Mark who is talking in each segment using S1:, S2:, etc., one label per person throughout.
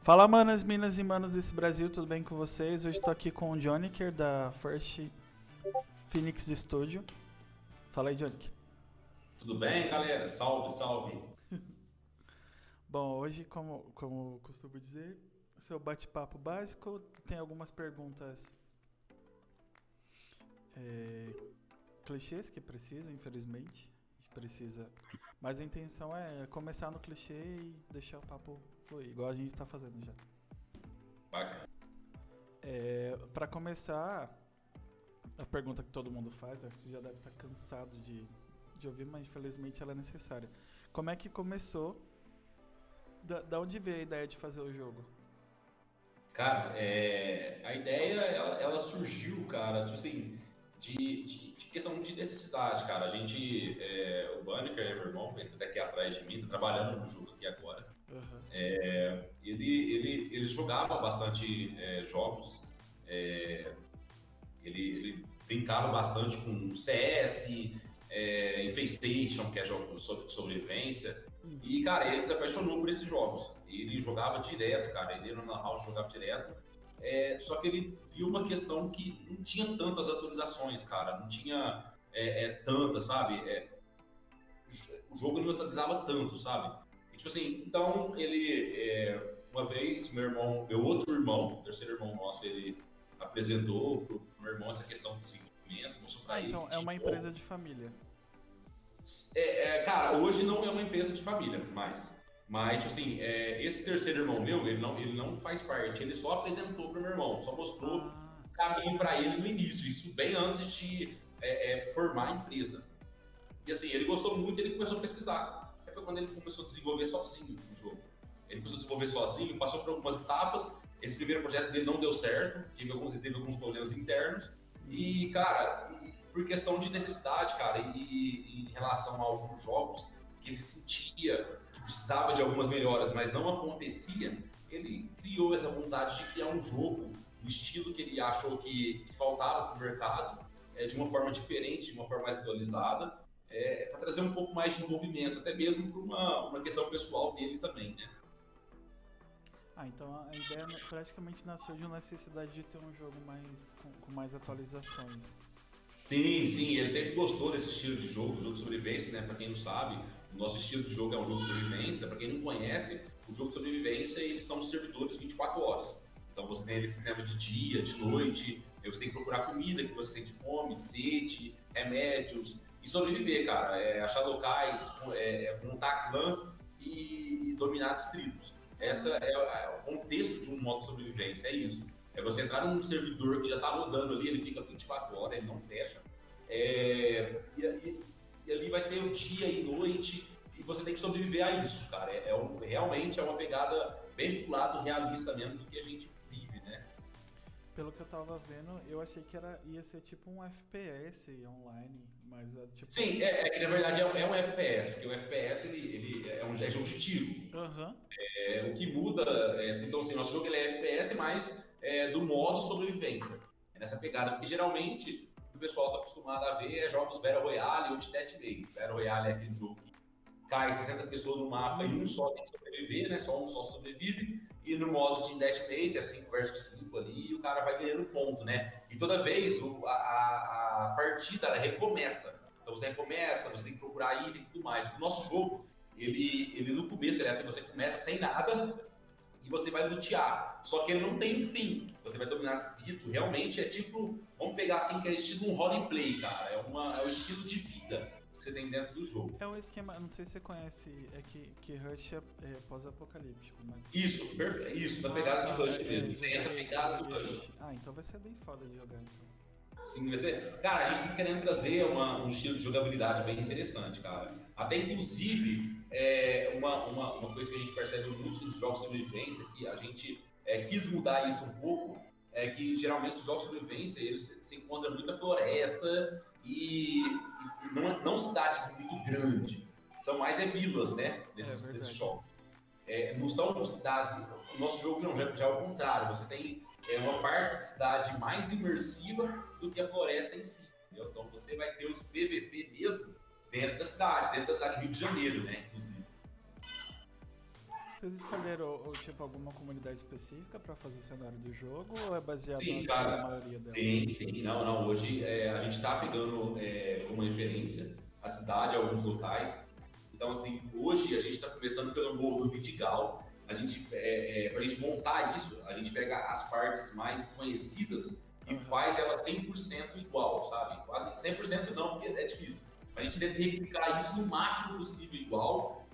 S1: Fala, manas, minas e manos desse Brasil, tudo bem com vocês? Hoje estou aqui com o Joniker da First Phoenix Studio. Fala aí, Joniker.
S2: Tudo bem, galera? Salve, salve.
S1: Bom, hoje, como eu costumo dizer, seu bate-papo básico, tem algumas perguntas é, clichês que precisa, infelizmente. A gente precisa. Mas a intenção é começar no clichê e deixar o papo fluir, igual a gente está fazendo já.
S2: Bacana.
S1: Para começar, a pergunta que todo mundo faz, acho que você já deve estar cansado de ouvir, mas infelizmente ela é necessária. Como é que começou? Da onde veio a ideia de fazer o jogo?
S2: Cara, a ideia, ela surgiu, cara, tipo assim, de questão de necessidade, cara. O Banner, que é meu irmão, ele tá aqui atrás de mim, tá trabalhando no jogo aqui agora.
S1: Aham.
S2: Ele jogava bastante jogos, é, ele brincava bastante com CS, Infestation, que é jogo sobre sobrevivência.
S1: Uhum.
S2: E, cara, ele se apaixonou por esses jogos. Ele jogava direto, cara. Ele era na house, jogava direto. Só que ele viu uma questão que não tinha tantas atualizações, cara. Não tinha tantas, sabe? O jogo não atualizava tanto, sabe? E, tipo assim, então uma vez, meu outro irmão, o terceiro irmão nosso, ele apresentou pro meu irmão essa questão do desenvolvimento, mostrou pra
S1: Ah,
S2: ele
S1: então
S2: que
S1: é
S2: tinha
S1: uma empresa
S2: como.
S1: de família.
S2: Cara, hoje não é uma empresa de família mais. Mas, tipo assim, esse terceiro irmão meu, ele não faz parte, ele só apresentou para meu irmão, só mostrou
S1: Ah,
S2: o caminho para ele no início, isso bem antes de formar a empresa. E assim, ele gostou muito e ele começou a pesquisar. Aí foi quando ele começou a desenvolver sozinho o jogo. Ele começou a desenvolver sozinho, passou por algumas etapas. Esse primeiro projeto dele não deu certo, teve alguns problemas internos.
S1: uhum.
S2: E, cara, por questão de necessidade, cara, e em relação a alguns jogos que ele sentia que precisava de algumas melhoras, mas não acontecia, ele criou essa vontade de criar um jogo no estilo que ele achou que faltava para o mercado, de uma forma diferente, de uma forma mais atualizada, para trazer um pouco mais de envolvimento, até mesmo por uma questão pessoal dele também, né?
S1: Ah, então a ideia praticamente nasceu de uma necessidade de ter um jogo mais com mais atualizações.
S2: Sim, sim, ele sempre gostou desse estilo de jogo de sobrevivência, né? Para quem não sabe, o nosso estilo de jogo é um jogo de sobrevivência. Para quem não conhece, o jogo de sobrevivência, eles são servidores 24 horas. Então você tem esse sistema de dia, de noite, aí você tem que procurar comida que você sente fome, sede, remédios e sobreviver, cara. Achar locais, montar clã e dominar distritos. Essa é o contexto de um modo de sobrevivência, é isso. É você entrar num servidor que já está rodando ali, ele fica 24 horas, ele não fecha. E ali vai ter o dia e noite, e você tem que sobreviver a isso, cara. Realmente é uma pegada bem pro lado realista mesmo do que a gente vive, né?
S1: Pelo que eu tava vendo, eu achei que ia ser tipo um FPS online, mas é tipo.
S2: Sim, que na verdade é um FPS, porque o FPS ele é jogo de tiro.
S1: Aham.
S2: O que muda, então assim, nosso jogo ele é FPS, mas do modo sobrevivência. É nessa pegada, porque geralmente o que o pessoal está acostumado a ver é jogos Battle Royale ou de Deathmatch. Battle Royale é aquele jogo que cai 60 pessoas no mapa e um
S1: Uhum.
S2: só tem que sobreviver, né? Só um só sobrevive. E no modo de Deathmatch é 5 versus 5 ali e o cara vai ganhando ponto, né? E toda vez a partida ela recomeça. Então você recomeça, você tem que procurar item e tudo mais. O nosso jogo, ele no começo, ele é assim, você começa sem nada e você vai lutear. Só que ele não tem um fim. Você vai dominar distrito. Realmente é tipo, vamos pegar assim, que é estilo um roleplay, cara. É o estilo de vida que você tem dentro do jogo.
S1: É um esquema, não sei se você conhece, que Rush é pós-apocalíptico, mas.
S2: Isso, perfeito. Isso, da
S1: Ah,
S2: pegada de
S1: tá.
S2: Rush mesmo. Tem essa
S1: Já
S2: pegada do
S1: joguei
S2: Rush.
S1: Rush. Ah, então vai ser bem foda de jogar então.
S2: Sim, vai ser. Cara, a gente tá querendo trazer um estilo de jogabilidade bem interessante, cara. Até inclusive, uma coisa que a gente percebe muito nos jogos de sobrevivência, que a gente quis mudar isso um pouco, é que geralmente os jogos de sobrevivência eles se encontram muita floresta e não cidades muito grandes. São mais vilas, né?
S1: É
S2: Nesses
S1: verdade.
S2: jogos. Não são cidades. O nosso jogo não, já é o contrário. Você tem uma parte da cidade mais imersiva do que a floresta em si. Entendeu? Então você vai ter os PVP mesmo dentro da cidade do Rio de Janeiro, né? Inclusive.
S1: Vocês escolheram tipo, alguma comunidade específica para fazer o cenário do jogo ou é baseado
S2: Sim,
S1: na
S2: cara.
S1: maioria delas?
S2: Sim. Não. Hoje a gente está pegando como referência a cidade, alguns locais. Então, assim, hoje a gente está começando pelo Morro do Vidigal. A gente, para a gente montar isso, a gente pega as partes mais conhecidas e faz ela 100% igual, sabe? Quase 100% não, porque é difícil. A gente tenta replicar isso no máximo possível igual.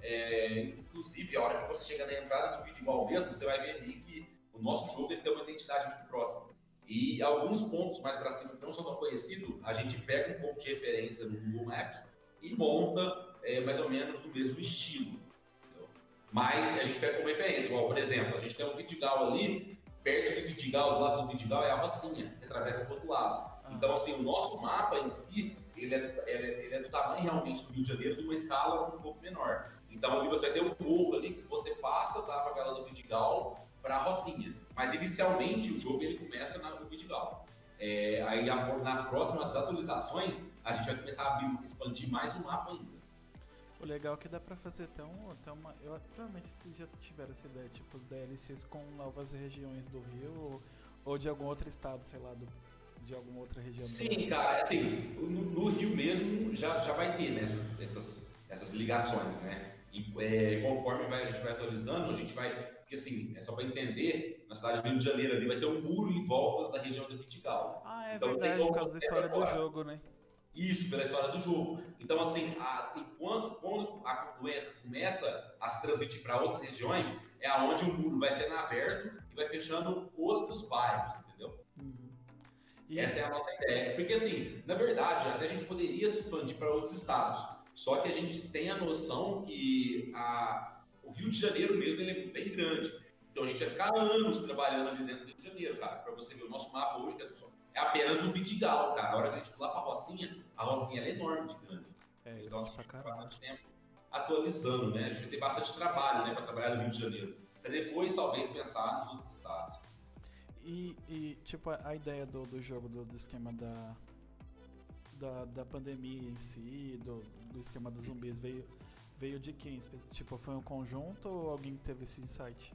S2: Inclusive, a hora que você chega na entrada do Vidigal mesmo, você vai ver ali que o nosso jogo ele tem uma identidade muito próxima. E alguns pontos mais para cima que não são tão conhecidos, a gente pega um ponto de referência no Google Maps e monta mais ou menos no mesmo estilo. Entendeu? Mas a gente pega como referência, igual, por exemplo, a gente tem um Vidigal ali, perto do Vidigal, do lado do Vidigal é a Rocinha, que atravessa para o outro lado. Então, assim, o nosso mapa em si, ele é do tamanho realmente do Rio de Janeiro, de uma escala um pouco menor. Então, ali você vai ter um morro ali que você passa da favela do Vidigal para a Rocinha. Mas, inicialmente, o jogo ele começa no Vidigal. Aí, nas próximas atualizações, a gente vai começar a expandir mais o mapa ainda.
S1: O legal é que dá pra fazer até uma... Provavelmente vocês já tiveram essa ideia, tipo, DLCs com novas regiões do Rio ou de algum outro estado, sei lá, de alguma outra região.
S2: Sim, cara, assim, no Rio mesmo já vai ter, né, essas ligações, né? E, conforme a gente vai atualizando, a gente vai... Porque assim, só para entender, na cidade do Rio de Janeiro ali vai ter um muro em volta da região do Vidigal.
S1: Ah, é
S2: então,
S1: verdade, por causa da história do jogo, né?
S2: Isso, pela história do jogo. Então, assim, quando a doença começa a se transmitir para outras regiões, é aonde o muro vai sendo aberto e vai fechando outros bairros, entendeu? Essa é a nossa ideia. Porque, assim, na verdade, até a gente poderia se expandir para outros estados. Só que a gente tem a noção que o Rio de Janeiro mesmo ele é bem grande. Então a gente vai ficar anos trabalhando ali dentro do Rio de Janeiro, cara. Para você ver, o nosso mapa hoje é apenas um Vidigal, cara. Na hora que a gente pular para a Rocinha é enorme de grande. Então assim, a gente tem bastante tempo atualizando, né? A gente vai ter bastante trabalho, né, para trabalhar no Rio de Janeiro. Para depois, talvez, pensar nos outros estados.
S1: E tipo, a ideia do jogo, do esquema da pandemia em si, do esquema dos zumbis, veio de quem? Tipo, foi um conjunto ou alguém teve esse insight?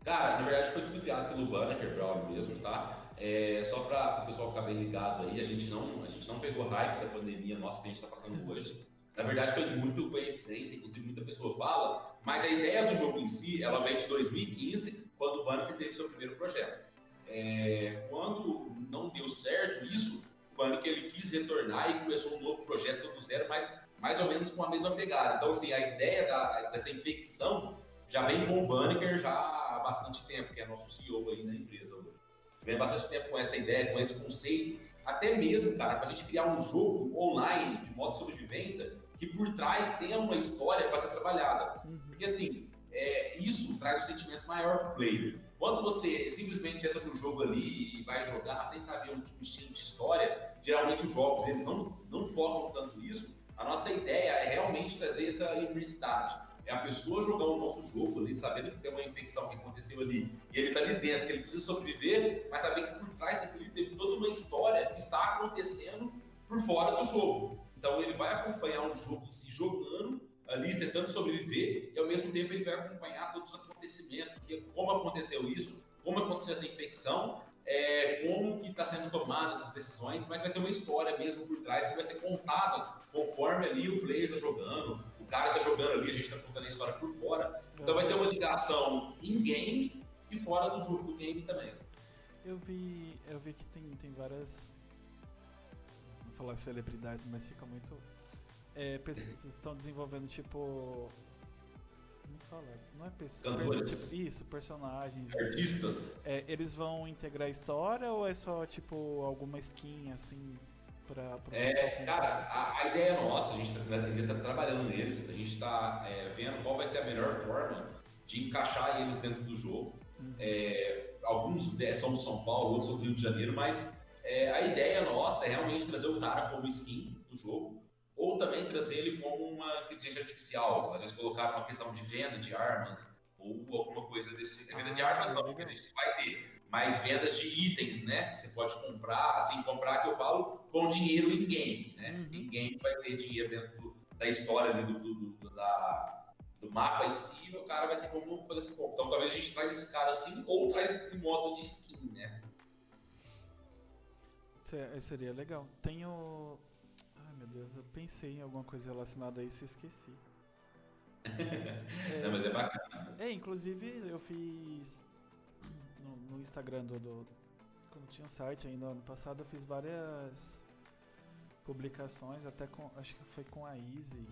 S2: Cara, na verdade foi tudo criado pelo Banneker Brown mesmo, tá? Só para o pessoal ficar bem ligado aí, a gente não pegou hype da pandemia nossa que a gente está passando hoje. Na verdade foi muito coincidência, inclusive muita pessoa fala, mas a ideia do jogo em si, ela vem de 2015, quando o Banneker teve seu primeiro projeto. Quando não deu certo isso, o Banneker ele quis retornar e começou um novo projeto do zero, mas mais ou menos com a mesma pegada. Então, assim, a ideia dessa infecção já vem com o Banneker já há bastante tempo, que é nosso CEO aí na empresa hoje. Vem há bastante tempo com essa ideia, com esse conceito, até mesmo, cara, para a gente criar um jogo online de modo de sobrevivência que por trás tenha uma história para ser trabalhada. Porque, assim, isso traz um sentimento maior para o player. Quando você simplesmente entra no jogo ali e vai jogar sem saber um estilo de história, geralmente os jogos eles não focam tanto isso. A nossa ideia é realmente trazer essa imersidade. É a pessoa jogar o nosso jogo ali, sabendo que tem uma infecção que aconteceu ali, e ele está ali dentro, que ele precisa sobreviver, mas saber que por trás daquilo teve toda uma história que está acontecendo por fora do jogo. Então ele vai acompanhar um jogo se jogando ali, tentando sobreviver, e ao mesmo tempo ele vai acompanhar todos os acontecimentos, como aconteceu isso, como aconteceu essa infecção, como que está sendo tomadas essas decisões, mas vai ter uma história mesmo por trás que vai ser contada conforme ali o player está jogando, o cara está jogando ali, a gente está contando a história por fora. Então vai ter uma ligação in-game e fora do jogo, do game também.
S1: Eu vi que tem várias, vou falar celebridades, mas fica muito... pessoas estão desenvolvendo tipo... Como fala? Não é pessoa.
S2: Cantores.
S1: Tipo, isso, personagens.
S2: Artistas.
S1: Eles vão integrar a história ou é só tipo alguma skin assim pra
S2: cara, a ideia é nossa, a gente ainda tá trabalhando neles, a gente tá vendo qual vai ser a melhor forma de encaixar eles dentro do jogo. Alguns são de São Paulo, outros são do Rio de Janeiro, mas a ideia nossa é realmente trazer o cara como skin do jogo, ou também trazer ele como uma inteligência artificial, às vezes colocar uma questão de venda de armas, ou alguma coisa desse... Venda de armas não, porque a gente vai ter, mas vendas de itens, né, que você pode comprar, assim, comprar que eu falo, com dinheiro in-game, né? In-game vai ter dinheiro dentro da história ali do mapa em si, o cara vai ter como fazer esse ponto. Então talvez a gente traz esses caras assim, ou traz em modo de skin, né?
S1: Seria legal. Tenho. Ai meu Deus, eu pensei em alguma coisa relacionada a isso e esqueci.
S2: Não, mas é bacana.
S1: Inclusive eu fiz no Instagram quando tinha um site ainda ano passado, eu fiz várias publicações, até acho que foi com a Easy.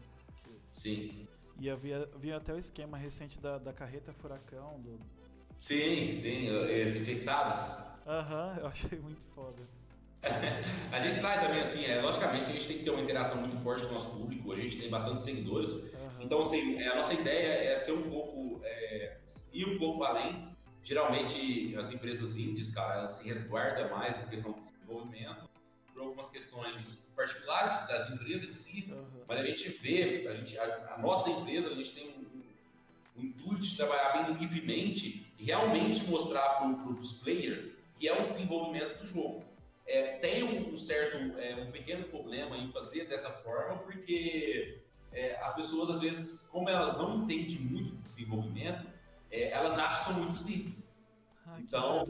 S2: Sim.
S1: E havia até o esquema recente da carreta furacão.
S2: Sim, os infectados.
S1: Aham, eu achei muito foda.
S2: A gente traz também, assim, logicamente que a gente tem que ter uma interação muito forte com o nosso público, a gente tem bastante seguidores, então, assim, a nossa ideia é ser um pouco, ir um pouco além. Geralmente, as empresas indies, cara, elas se resguardam mais em questão do desenvolvimento, por algumas questões particulares das empresas em si, mas a gente vê, a nossa empresa, a gente tem um intuito de trabalhar bem livremente e realmente mostrar para os players que é um desenvolvimento do jogo. Tem um pequeno problema em fazer dessa forma, porque as pessoas, às vezes, como elas não entendem muito do desenvolvimento, elas acham que são muito simples. Então,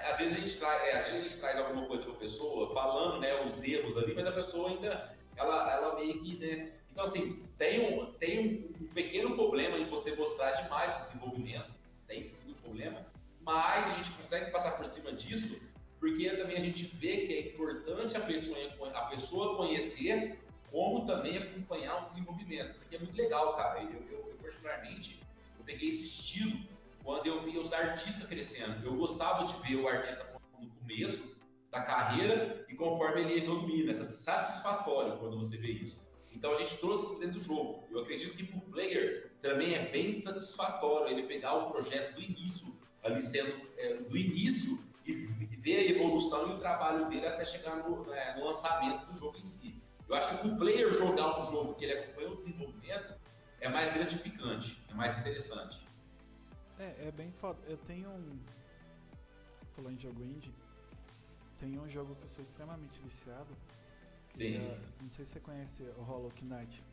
S2: às vezes a gente traz alguma coisa para a pessoa, falando, né, os erros ali, mas a pessoa ainda, ela meio que, né... Então, assim, tem um pequeno problema em você mostrar demais o desenvolvimento, tem sim um problema, mas a gente consegue passar por cima disso, porque também a gente vê que é importante a pessoa conhecer, como também acompanhar o desenvolvimento, porque é muito legal, cara. Eu particularmente, eu peguei esse estilo quando eu vi os artistas crescendo. Eu gostava de ver o artista no começo da carreira e conforme ele evolui, satisfatório quando você vê isso. Então a gente trouxe isso dentro do jogo. Eu acredito que para o player também é bem satisfatório ele pegar o projeto do início, ali sendo do início, e ver a evolução e o trabalho dele até chegar no lançamento do jogo em si. Eu acho que para o player jogar um jogo que ele acompanha o desenvolvimento é mais gratificante, é mais interessante.
S1: É bem foda. Eu tenho falando em jogo indie, tem um jogo que eu sou extremamente viciado.
S2: Sim.
S1: Não sei se você conhece o Hollow Knight.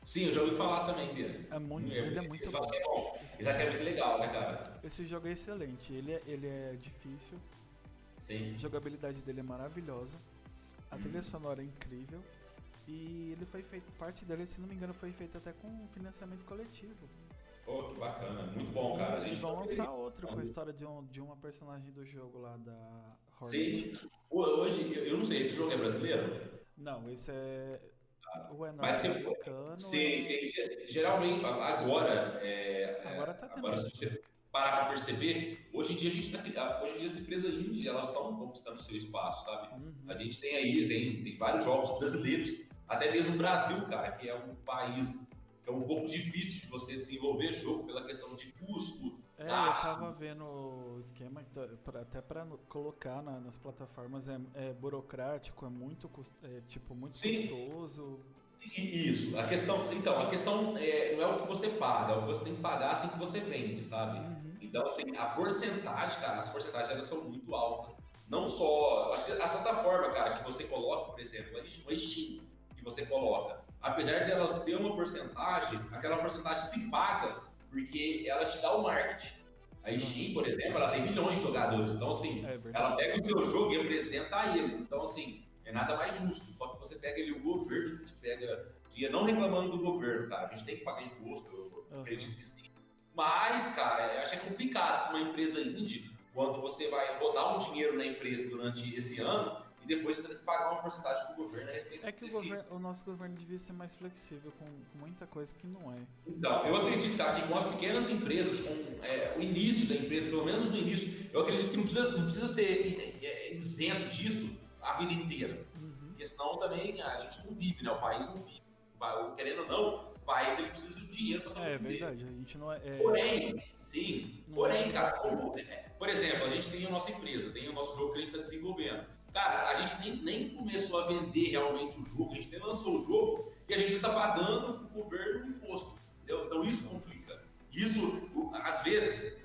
S2: Sim, eu já ouvi falar também dele.
S1: Ele é muito bom.
S2: É bom. Isso aqui é muito legal, né, cara?
S1: Esse jogo é excelente. Ele é difícil.
S2: Sim.
S1: A jogabilidade dele é maravilhosa. A trilha sonora é incrível. E ele foi feito, parte dele, se não me engano, foi feito até com financiamento coletivo.
S2: Oh, que bacana. Muito bom, cara.
S1: Eles vão lançar outro com a história de uma personagem do jogo lá da
S2: Hornet. Sim. Hoje, eu não sei, esse jogo é brasileiro?
S1: Não, esse é...
S2: Mas
S1: americano.
S2: Sim. Geralmente, agora
S1: tá tendo.
S2: Agora, se você parar para perceber, hoje em dia as empresas indie, elas estão conquistando o seu espaço, sabe? A gente tem aí, tem vários jogos brasileiros, até mesmo o Brasil, cara, que é um país que é um pouco difícil de você desenvolver jogo pela questão de custo, gasto.
S1: Eu tava vendo o esquema, até para colocar nas plataformas é burocrático, é muito custoso.
S2: Isso, a questão não é o que você paga, é o que você tem que pagar assim que você vende, sabe? Então, assim, a porcentagem, cara, as porcentagens elas são muito altas. Não só, acho que a plataforma, cara, que você coloca, por exemplo, a Steam, que você coloca, apesar de elas ter uma porcentagem, aquela porcentagem se paga porque ela te dá o marketing. A Steam, por exemplo, ela tem milhões de jogadores, então, assim, ela pega o seu jogo e apresenta a eles, então, assim, é nada mais justo, só que você pega ali o governo, que pega dinheiro, não reclamando do governo, cara, a gente tem que pagar imposto, eu acredito que sim. Mas, cara, eu acho que é complicado para uma empresa indie, quando você vai rodar um dinheiro na empresa durante esse ano e depois você tem que pagar uma porcentagem para o governo a respeito
S1: disso. O nosso governo devia ser mais flexível com muita coisa que não é.
S2: Então, eu acredito que com as pequenas empresas, com o início da empresa, pelo menos no início, eu acredito que não precisa ser isento disso a vida inteira. Porque senão também a gente não vive, né? O país não vive. Querendo ou não, o país ele precisa do dinheiro para sobreviver.
S1: É verdade, a gente não é...
S2: Porém, cara, por exemplo, a gente tem a nossa empresa, tem o nosso jogo que a gente está desenvolvendo. Cara, a gente nem começou a vender realmente o jogo, a gente nem lançou o jogo e a gente está pagando para o governo o imposto. Entendeu? Então isso complica. Isso, às vezes,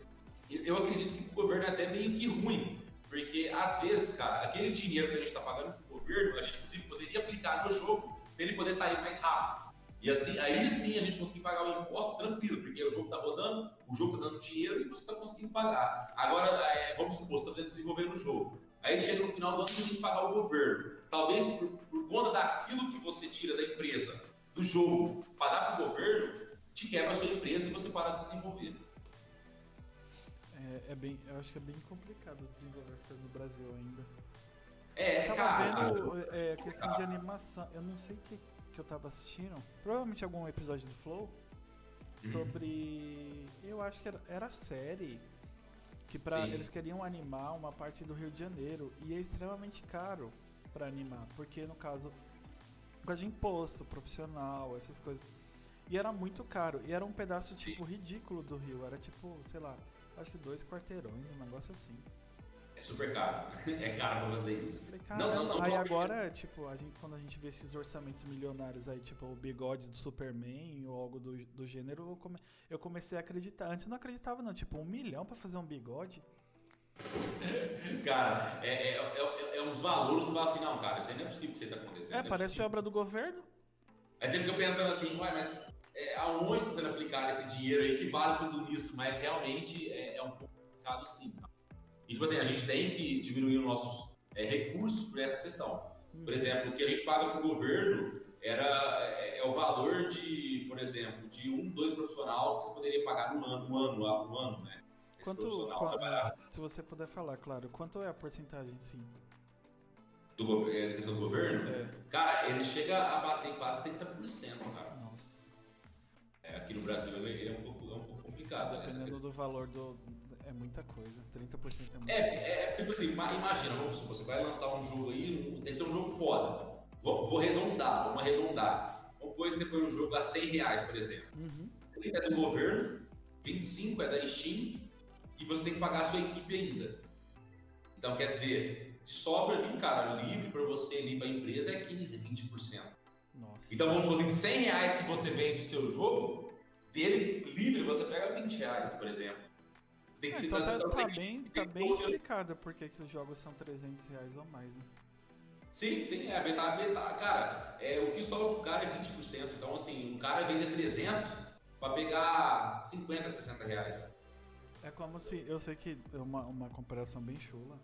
S2: eu acredito que para o governo é até meio que ruim. Porque, às vezes, cara, aquele dinheiro que a gente está pagando para o governo, a gente, inclusive, poderia aplicar no jogo para ele poder sair mais rápido. E assim, aí sim a gente conseguir pagar o imposto tranquilo, porque o jogo está rodando, o jogo está dando dinheiro e você está conseguindo pagar. Agora, vamos supor, você está desenvolvendo o jogo. Aí chega no final do ano e tem que pagar o governo. Talvez por conta daquilo que você tira da empresa, do jogo, para dar para o governo, te quebra a sua empresa e você para de desenvolver.
S1: Eu acho que é bem complicado desenvolver as coisas no Brasil ainda.
S2: Eu
S1: tava vendo a questão de animação. Eu não sei o que eu tava assistindo. Provavelmente algum episódio do Flow. Sobre. Eu acho que era série. Que eles queriam animar uma parte do Rio de Janeiro. E é extremamente caro pra animar. Porque no caso, por causa de imposto profissional, essas coisas. E era muito caro. E era um pedaço tipo ridículo do Rio. Era tipo, sei lá, acho que 2 quarteirões, um negócio assim.
S2: É super caro. É caro pra fazer isso.
S1: Não. Aí agora, tipo, quando a gente vê esses orçamentos milionários aí, tipo o bigode do Superman ou algo do gênero, eu comecei a acreditar. Antes eu não acreditava não, tipo, 1 milhão pra fazer um bigode.
S2: Cara, uns valores que você fala assim, não, cara, isso aí não é possível que isso aí tá acontecendo.
S1: Parece obra do governo.
S2: Aí você fica pensando assim, mas aonde está sendo aplicado esse dinheiro aí que vale tudo isso? Mas realmente é um pouco complicado sim. E, tipo assim, a gente tem que diminuir os nossos recursos por essa questão. Por exemplo, o que a gente paga para o governo é o valor de, por exemplo, de 2 profissional que você poderia pagar no ano, né?
S1: Se você puder falar, claro, quanto é a porcentagem, sim?
S2: Da questão do governo? Cara, ele chega a bater quase 30%, cara.
S1: Nossa.
S2: Aqui no Brasil ele é um pouco complicado.
S1: Dependendo do valor é muita coisa, 30% é muita coisa.
S2: Tipo assim, imagina, vamos supor, você vai lançar um jogo aí, tem que ser um jogo foda. Vamos arredondar. Vamos supor que você põe um jogo a R$100, por exemplo. 30 é do governo, 25 é da Steam, e você tem que pagar a sua equipe ainda. Então, quer dizer, de sobra ali, cara, livre para você ali para a empresa é 15%, 20%.
S1: Nossa.
S2: Então, vamos fazer em R$100 que você vende o seu jogo, dele livre você pega R$20, por exemplo.
S1: Tem que tá bem explicado porque que os jogos são R$300 ou mais, né?
S2: Sim, cara, o que sobra pro cara é 20%. Então, assim, um cara vende a 300 para pegar 50, R$60.
S1: É como se, eu sei que é uma comparação bem chula.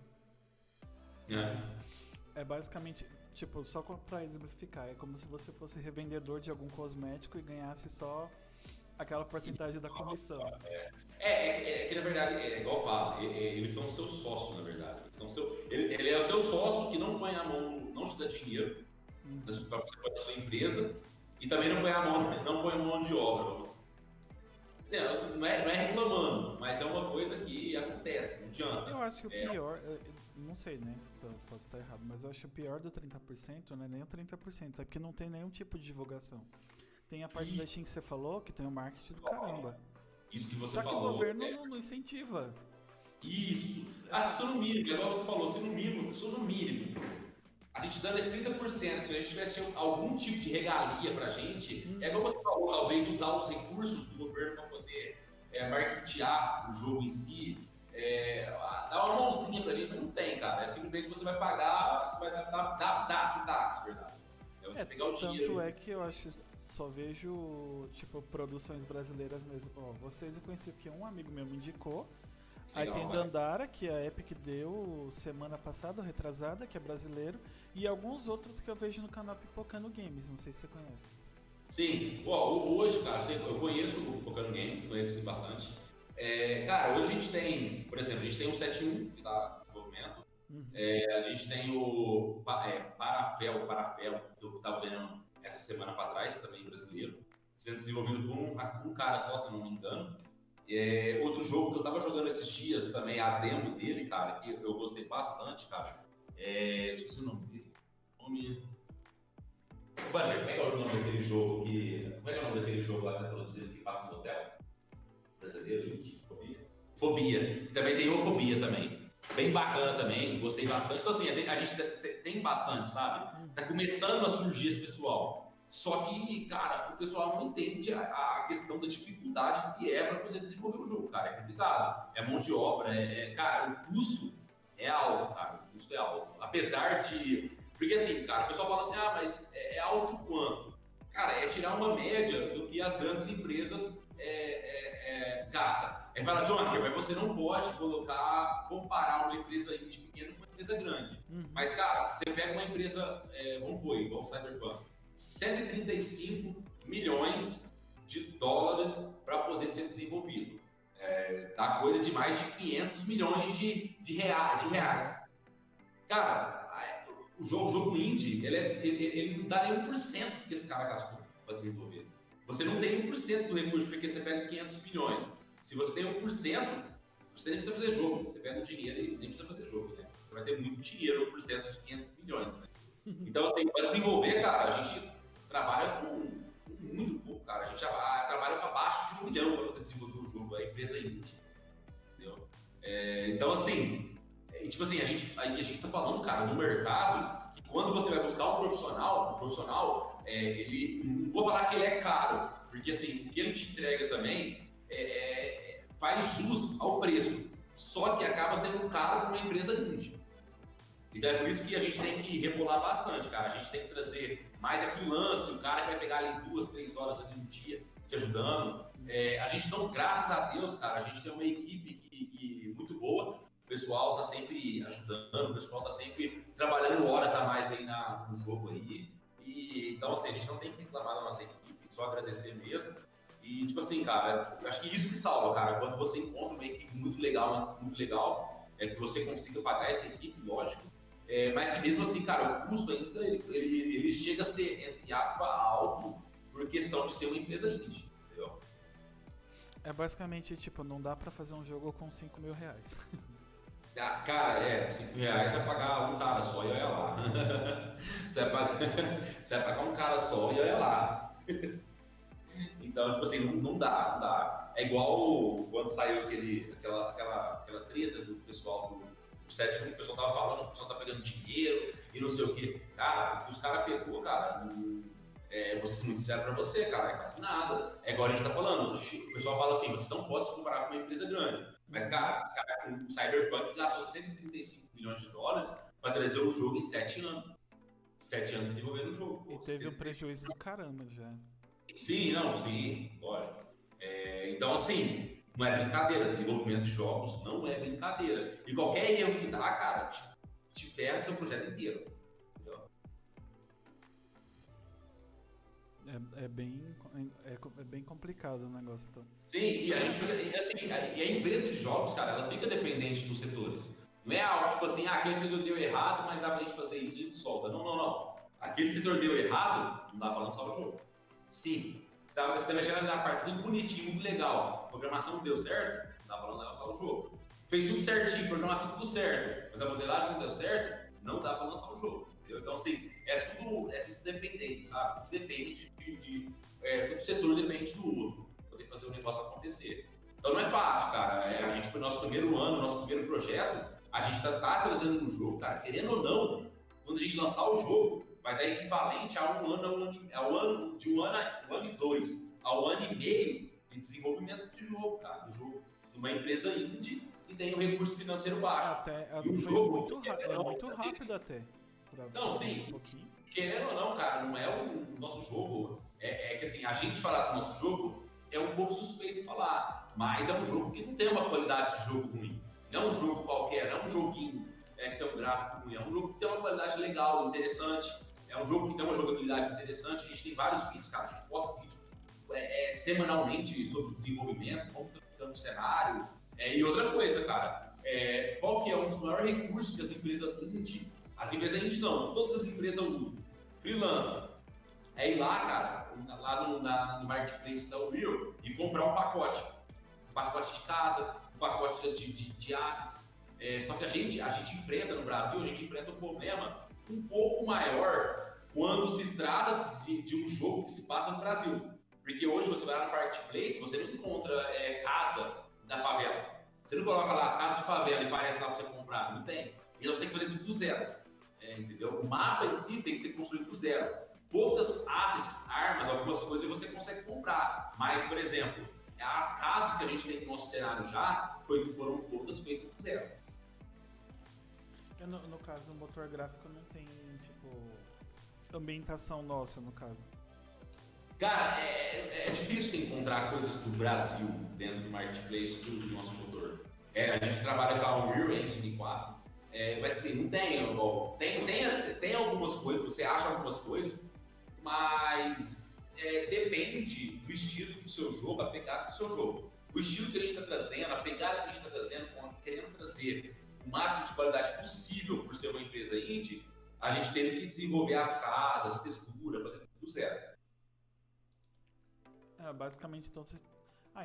S1: É basicamente, tipo, só pra exemplificar, é como se você fosse revendedor de algum cosmético e ganhasse só aquela porcentagem da comissão.
S2: Que na verdade, igual eu falo, eles são seus sócios, na verdade. Ele é o seu sócio que não põe a mão, não te dá dinheiro para você fazer a sua empresa e também não põe a mão de obra. Vamos dizer. Não é reclamando, mas é uma coisa que acontece, não adianta.
S1: Eu acho que o pior, não sei, né? Posso estar errado, mas eu acho que o pior do 30% não é nem o 30%, é porque não tem nenhum tipo de divulgação. Tem a parte da Steam que você falou, que tem o marketing do caramba.
S2: Isso que você
S1: Só
S2: falou.
S1: Só que o governo não incentiva.
S2: Isso. Acho que se no mínimo, igual você falou, se no mínimo, a gente dando esse 30%, se a gente tivesse algum tipo de regalia pra gente, é igual você falou, talvez usar os recursos do governo para poder marketear o jogo em si, dar uma mãozinha pra gente, mas não tem, cara. É simplesmente você vai pagar, você vai dar, na verdade. É você pegar o dinheiro.
S1: Tanto é que eu acho, só vejo, tipo, produções brasileiras mesmo. Ó, vocês eu conheci porque um amigo meu me indicou. Legal, aí tem Dandara, que a Epic deu semana passada, retrasada, que é brasileiro. E alguns outros que eu vejo no canal Pipocando Games, não sei se você conhece.
S2: Sim, hoje, cara, eu conheço o Pipocando Games, conheço bastante. Cara, hoje a gente tem, por exemplo, a gente tem o 7.1, que está em desenvolvimento. A gente tem o Parafel, que eu estava vendo essa semana para trás, também brasileiro, sendo desenvolvido por um cara só, se não me engano. Outro jogo que eu tava jogando esses dias também, a demo dele, cara, que eu gostei bastante, cara. Esqueci o nome dele. Banner, como é que é o nome daquele jogo que. Como é que é o nome daquele jogo lá que tá produzido que passa no hotel? Brasileiro, Fobia. Também tem o Fobia também. Bem bacana também, gostei bastante. Então, assim, a gente tem bastante, sabe? Tá começando a surgir esse pessoal. Só que, cara, o pessoal não entende a questão da dificuldade que é para você desenvolver o jogo, cara. É complicado. É mão de obra, cara, o custo é alto, cara. O custo é alto. Apesar de... Porque assim, cara, o pessoal fala assim, mas é alto quanto? cara, é tirar uma média do que as grandes empresas gastam. Aí fala, Johnny, mas você não pode comparar uma empresa indie pequena com uma empresa grande. Mas, cara, você pega uma empresa, vamos pôr, igual o Cyberpunk, 135 milhões de dólares para poder ser desenvolvido. Dá coisa de mais de 500 milhões de reais. Cara, o jogo indie, ele não dá nem 1% do que esse cara gastou para desenvolver. Você não tem 1% do recurso porque você pega 500 milhões. Se você tem 1%, você nem precisa fazer jogo. Você pega o dinheiro e nem precisa fazer jogo, né? Você vai ter muito dinheiro, 1% de 500 milhões, né? Então, assim, para desenvolver, cara, a gente trabalha com muito pouco, cara. A gente trabalha com abaixo de 1 milhão para desenvolver o jogo, a empresa indie. Entendeu? Então, assim, tipo assim, a gente tá falando, cara, no mercado, que quando você vai buscar um profissional, ele, não vou falar que ele é caro, porque assim, o que ele te entrega também faz jus ao preço, só que acaba sendo caro para uma empresa indie. Então é por isso que a gente tem que rebolar bastante, cara. A gente tem que trazer mais freelance, o cara que vai pegar ali 2, 3 horas ali no dia te ajudando. A gente não, graças a Deus, cara, a gente tem uma equipe que muito boa. O pessoal tá sempre ajudando, o pessoal tá sempre trabalhando horas a mais aí no jogo aí. Então, assim, a gente não tem que reclamar da nossa equipe, só agradecer mesmo. E, tipo assim, cara, eu acho que isso que salva, cara. Quando você encontra uma equipe muito legal, que você consiga pagar essa equipe, lógico. Mas que mesmo assim, cara, o custo ainda, ele chega a ser, entre aspas, alto por questão de ser uma empresa indie, entendeu?
S1: É basicamente, tipo, não dá pra fazer um jogo com 5 mil reais.
S2: Cara, 5 reais você vai pagar um cara só e olha lá. Você vai pagar um cara só e olha lá. Então, tipo assim, não dá. É igual quando saiu aquela treta do pessoal do 7-1, o pessoal tava falando, o pessoal tá pegando dinheiro e não sei o quê. Cara, o que os caras pegou, cara, vou ser muito sincero pra você, cara, é quase nada. É igual a gente tá falando, o pessoal fala assim, você não pode se comparar com uma empresa grande. Mas, cara, o Cyberpunk gastou 135 milhões de dólares para trazer o jogo em 7 anos. 7 anos desenvolvendo o jogo.
S1: E teve um prejuízo do caramba já.
S2: Sim, lógico. Então, assim, não é brincadeira. Desenvolvimento de jogos não é brincadeira. E qualquer erro que dá, cara, te ferra seu projeto inteiro.
S1: É bem complicado o negócio, então.
S2: Sim, e a empresa de jogos, cara, ela fica dependente dos setores. Não é algo tipo assim, aquele setor deu errado, mas dá pra gente fazer isso, a gente solta. Não. Aquele setor deu errado, não dá pra lançar o jogo. Simples. Você tá mexendo na parte tudo bonitinho, muito legal. A programação não deu certo, não dá pra lançar o jogo. Fez tudo certinho, programação tudo certo, mas a modelagem não deu certo, não dá pra lançar o jogo. Entendeu? Então, assim, é tudo dependente, sabe? Tudo depende todo setor depende do outro, pra poder fazer o negócio acontecer. Então não é fácil, cara. A gente, pro nosso primeiro ano, nosso primeiro projeto, a gente tá trazendo um jogo, cara, querendo ou não, quando a gente lançar o jogo, vai dar equivalente a um ano e 2, ao ano e meio de desenvolvimento de jogo, cara. Do jogo de uma empresa indie que tem um recurso financeiro baixo.
S1: E o jogo muito rápido até.
S2: Não, sim. Querendo ou não, cara, não é o nosso jogo. Que assim, a gente falar do nosso jogo é um pouco suspeito falar, mas é um jogo que não tem uma qualidade de jogo ruim. Não é um jogo qualquer, não é um joguinho que tem um gráfico ruim, é um jogo que tem uma qualidade legal, interessante, é um jogo que tem uma jogabilidade interessante. A gente tem vários vídeos, cara, a gente posta vídeos semanalmente sobre desenvolvimento, como tá ficando o cenário. E outra coisa, cara, qual que é um dos maiores recursos que as empresas indie, não, todas as empresas usam? Freelancer. É ir lá, cara, lá no marketplace da Unreal e comprar um pacote de casa, um pacote de assets. Só que a gente enfrenta no Brasil, um problema um pouco maior quando se trata de um jogo que se passa no Brasil. Porque hoje você vai lá no marketplace, você não encontra casa da favela. Você não coloca lá casa de favela e parece lá pra você comprar, não tem. E você tem que fazer tudo do zero. Entendeu? O mapa em si tem que ser construído do zero. Poucas assets, armas, algumas coisas você consegue comprar. Mas, por exemplo, as casas que a gente tem no nosso cenário já foram todas feitas do zero.
S1: No caso, o motor gráfico não tem, tipo, ambientação nossa, no caso.
S2: Cara, é difícil encontrar coisas do Brasil dentro do marketplace do nosso motor. A gente trabalha com a Unreal Engine 4, mas assim, não tem, tem algumas coisas, você acha algumas coisas, mas depende do estilo do seu jogo, a pegada do seu jogo. O estilo que a gente está trazendo, a pegada que a gente está trazendo, querendo trazer o máximo de qualidade possível por ser uma empresa indie, a gente teve que desenvolver as casas, textura, fazer tudo do zero.
S1: Basicamente, então vocês.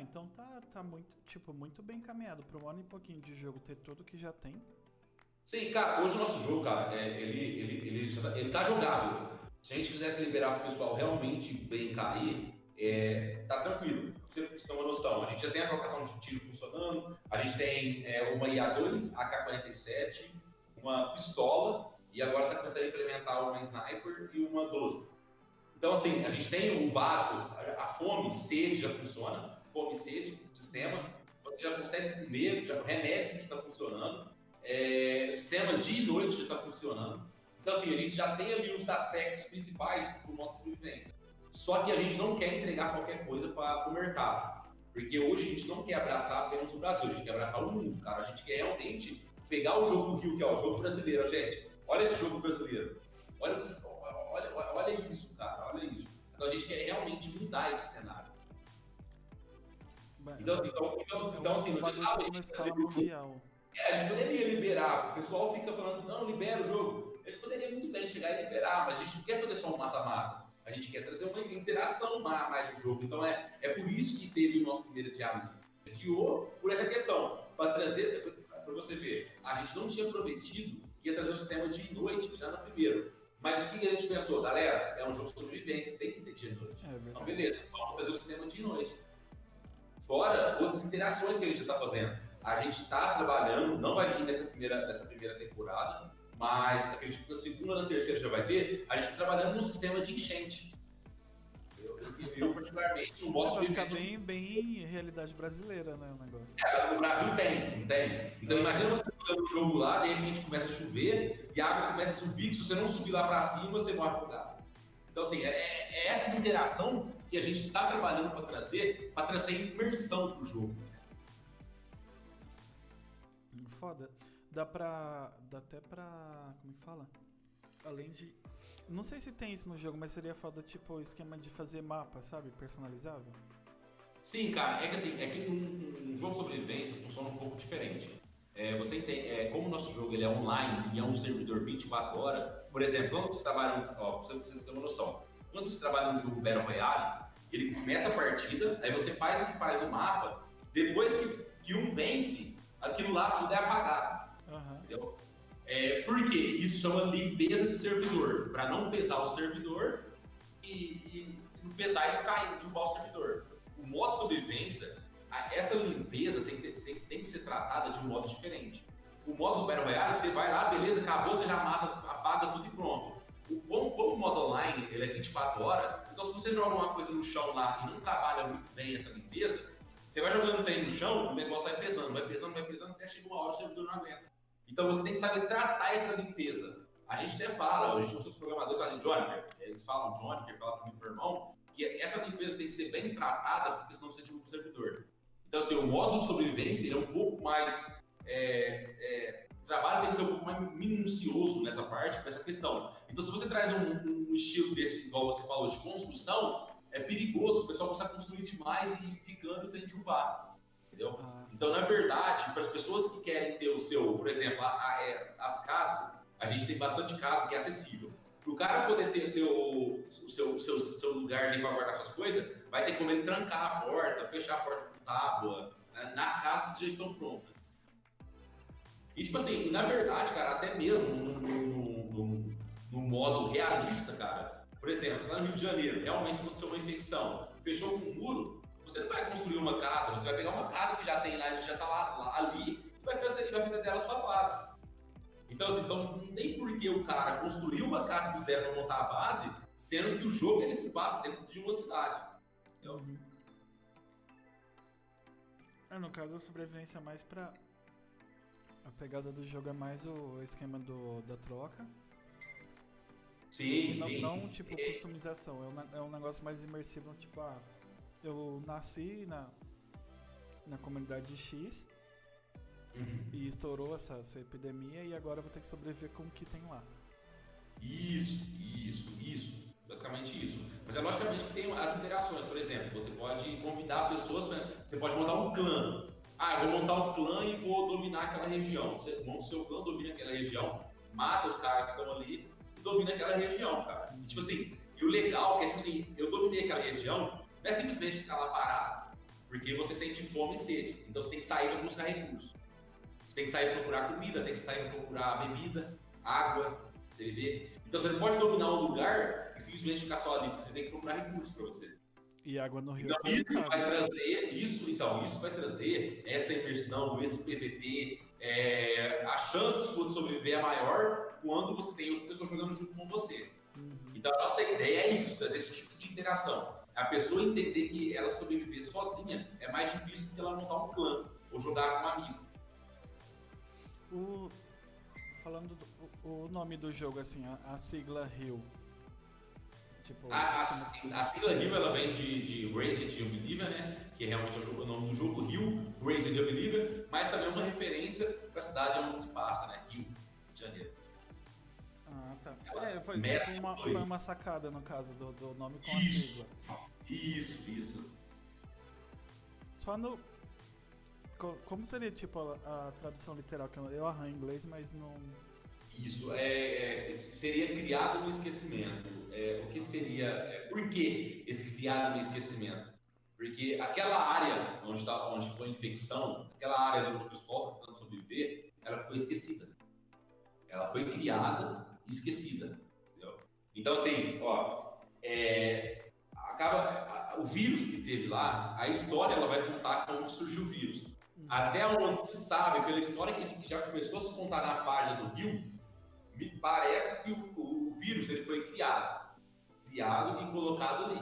S1: Então tá muito, tipo, muito bem encaminhado para um ano e pouquinho de jogo ter tudo que já tem.
S2: Sim, cara, hoje o nosso jogo, cara, ele tá jogável. Se a gente quisesse liberar para o pessoal realmente brincar aí, tá tranquilo. Pra vocês terem uma noção, a gente já tem a trocação de tiro funcionando, a gente tem uma IA2, AK-47, uma pistola, e agora está começando a implementar uma sniper e uma 12. Então, assim, a gente tem o básico, a fome, sede já funciona, fome e sede, sistema, você já consegue comer, já, remédio já está funcionando, sistema dia e noite já está funcionando. Então, assim, a gente já tem ali os aspectos principais do modo de sobrevivência. Só que a gente não quer entregar qualquer coisa para o mercado. Porque hoje a gente não quer abraçar apenas o Brasil, a gente quer abraçar o mundo, cara. A gente quer realmente pegar o jogo do Rio, que é o jogo brasileiro, gente. Olha esse jogo brasileiro. Olha isso, cara. Olha isso. Então a gente quer realmente mudar esse cenário. Então assim, não
S1: adianta a gente fazer mundial.
S2: A gente poderia liberar, o pessoal fica falando, não, libera o jogo. A gente poderia muito bem chegar e liberar, mas a gente não quer fazer só um mata-mata. A gente quer trazer uma interação mais no jogo. Então é por isso que teve o nosso primeiro adiamento. Adiou por essa questão, para trazer, para você ver, a gente não tinha prometido que ia trazer o sistema dia e noite já no primeiro. Mas o que a gente pensou? Galera, é um jogo de sobrevivência, tem que ter dia e noite. Então beleza, vamos fazer o sistema dia e noite. Fora outras interações que a gente está fazendo. A gente está trabalhando, não vai vir nessa primeira temporada, mas acredito que na segunda ou na terceira já vai ter. A gente está trabalhando num sistema de enchente. Eu particularmente, não posso
S1: ver. Vai ficar bem realidade brasileira, né? O negócio.
S2: No Brasil tem, não tem. Então imagina você jogando um jogo lá, de repente começa a chover e a água começa a subir, que se você não subir lá para cima, você morre afogado. Então, assim, essa interação que a gente está trabalhando para trazer imersão para o jogo.
S1: Foda. Dá até pra. Como é que fala? Além de. Não sei se tem isso no jogo, mas seria foda, tipo, o esquema de fazer mapa, sabe? Personalizável.
S2: Sim, cara, é que um jogo de sobrevivência funciona um pouco diferente. Você tem, como o nosso jogo ele é online e é um servidor 24 horas, por exemplo, quando você trabalha, pra você ter uma noção, quando você trabalha num jogo Battle Royale, ele começa a partida, aí você faz o mapa, depois que um vence, aquilo lá tudo é apagado. Entendeu? Porque isso chama limpeza de servidor, para não pesar o servidor e não pesar e cair, derrubar o servidor. O modo sobrevivência, essa limpeza tem que ser tratada de um modo diferente. O modo Battle Royale, você vai lá, beleza, acabou, você já mata, apaga tudo e pronto. Como o modo online ele é 24 horas, então se você joga uma coisa no chão lá e não trabalha muito bem essa limpeza, você vai jogando um trem no chão, o negócio vai pesando, até chegar uma hora o servidor não aguenta. Então você tem que saber tratar essa limpeza. A gente até fala, os programadores fazem Johnny, eles falam Johnny, que fala para mim, meu irmão, que essa limpeza tem que ser bem tratada, porque senão você derruba o servidor. Então, assim, o modo de sobrevivência ele é um pouco mais. O trabalho tem que ser um pouco mais minucioso nessa parte, para essa questão. Então, se você traz um estilo desse, igual você falou, de construção, é perigoso, o pessoal começa a construir demais e ficando e tem que derrubar. Entendeu? Então, na verdade, para as pessoas que querem ter o seu, por exemplo, as casas, a gente tem bastante casa que é acessível. Para o cara poder ter o seu lugar ali para guardar suas coisas, vai ter como ele trancar a porta, fechar a porta com tábua, nas casas que já estão prontas. E, tipo assim, na verdade, cara, até mesmo no modo realista, cara, por exemplo, se lá no Rio de Janeiro realmente aconteceu uma infecção, fechou com um muro, você não vai construir uma casa, você vai pegar uma casa que já tem lá, já está lá ali, e vai fazer dela a sua base. Então, assim, não tem por que o cara construir uma casa do zero para montar a base, sendo que o jogo ele se passa dentro de uma cidade. Entendeu?
S1: No caso, a sobrevivência é mais pra. A pegada do jogo é mais o esquema da troca.
S2: Sim,
S1: Não, não
S2: sim.
S1: tipo customização, é um negócio mais imersivo, tipo, eu nasci na comunidade X
S2: Uhum.
S1: e estourou essa epidemia e agora eu vou ter que sobreviver com o que tem lá.
S2: Isso. Basicamente isso. Mas é logicamente que tem as interações. Por exemplo, você pode convidar pessoas, você pode montar um clã. Ah, eu vou montar um clã e vou dominar aquela região. Você monta o seu clã, domina aquela região, mata os caras que estão ali e domina aquela região, cara. E tipo
S1: Uhum.
S2: assim, e o legal é que é tipo assim, eu dominei aquela região, não é simplesmente ficar lá parado. Porque você sente fome e sede. Então você tem que sair para buscar recursos. Você tem que sair para procurar comida, tem que sair para procurar bebida, água, você vê. Então você não pode dominar um lugar e simplesmente ficar só ali, porque você tem que procurar recursos para você.
S1: E água no rio é
S2: Então isso
S1: complicado.
S2: vai trazer, isso vai trazer essa imersão, esse PVP, a chance sua de sobreviver é maior quando você tem outra pessoa jogando junto com você.
S1: Uhum.
S2: Então a nossa ideia é isso, trazer esse tipo de interação. A pessoa entender que ela sobreviver sozinha é mais difícil do que ela montar um clã ou jogar com um amigo.
S1: O, falando do o nome do jogo, assim, a sigla Rio, tipo,
S2: A, a,
S1: como...
S2: a sigla Rio ela vem de Raised Unbeliever, né? Que realmente é o nome do jogo, Rio, Raised Unbeliever, mas também é uma referência para a cidade onde se passa, né? Rio de Janeiro.
S1: Ah, tá.
S2: Ela
S1: Foi tipo
S2: mescla os
S1: foi
S2: dois.
S1: uma sacada, no caso, do nome com a
S2: Isso,
S1: sigla.
S2: isso.
S1: Só no... Como seria, tipo, a tradução literal? Que eu arranho em inglês, mas não...
S2: Isso seria criado no esquecimento. O que seria? Por que esse criado no esquecimento? Porque aquela área onde ficou a infecção, aquela área onde o pessoal está tentando sobreviver, ela ficou esquecida. Ela foi criada e esquecida. Entendeu? Então, assim, ó, o vírus que teve lá, a história ela vai contar como surgiu o vírus.
S1: Uhum.
S2: Até onde se sabe, pela história que já começou a se contar na página do Rio, me parece que o vírus ele foi criado e colocado ali.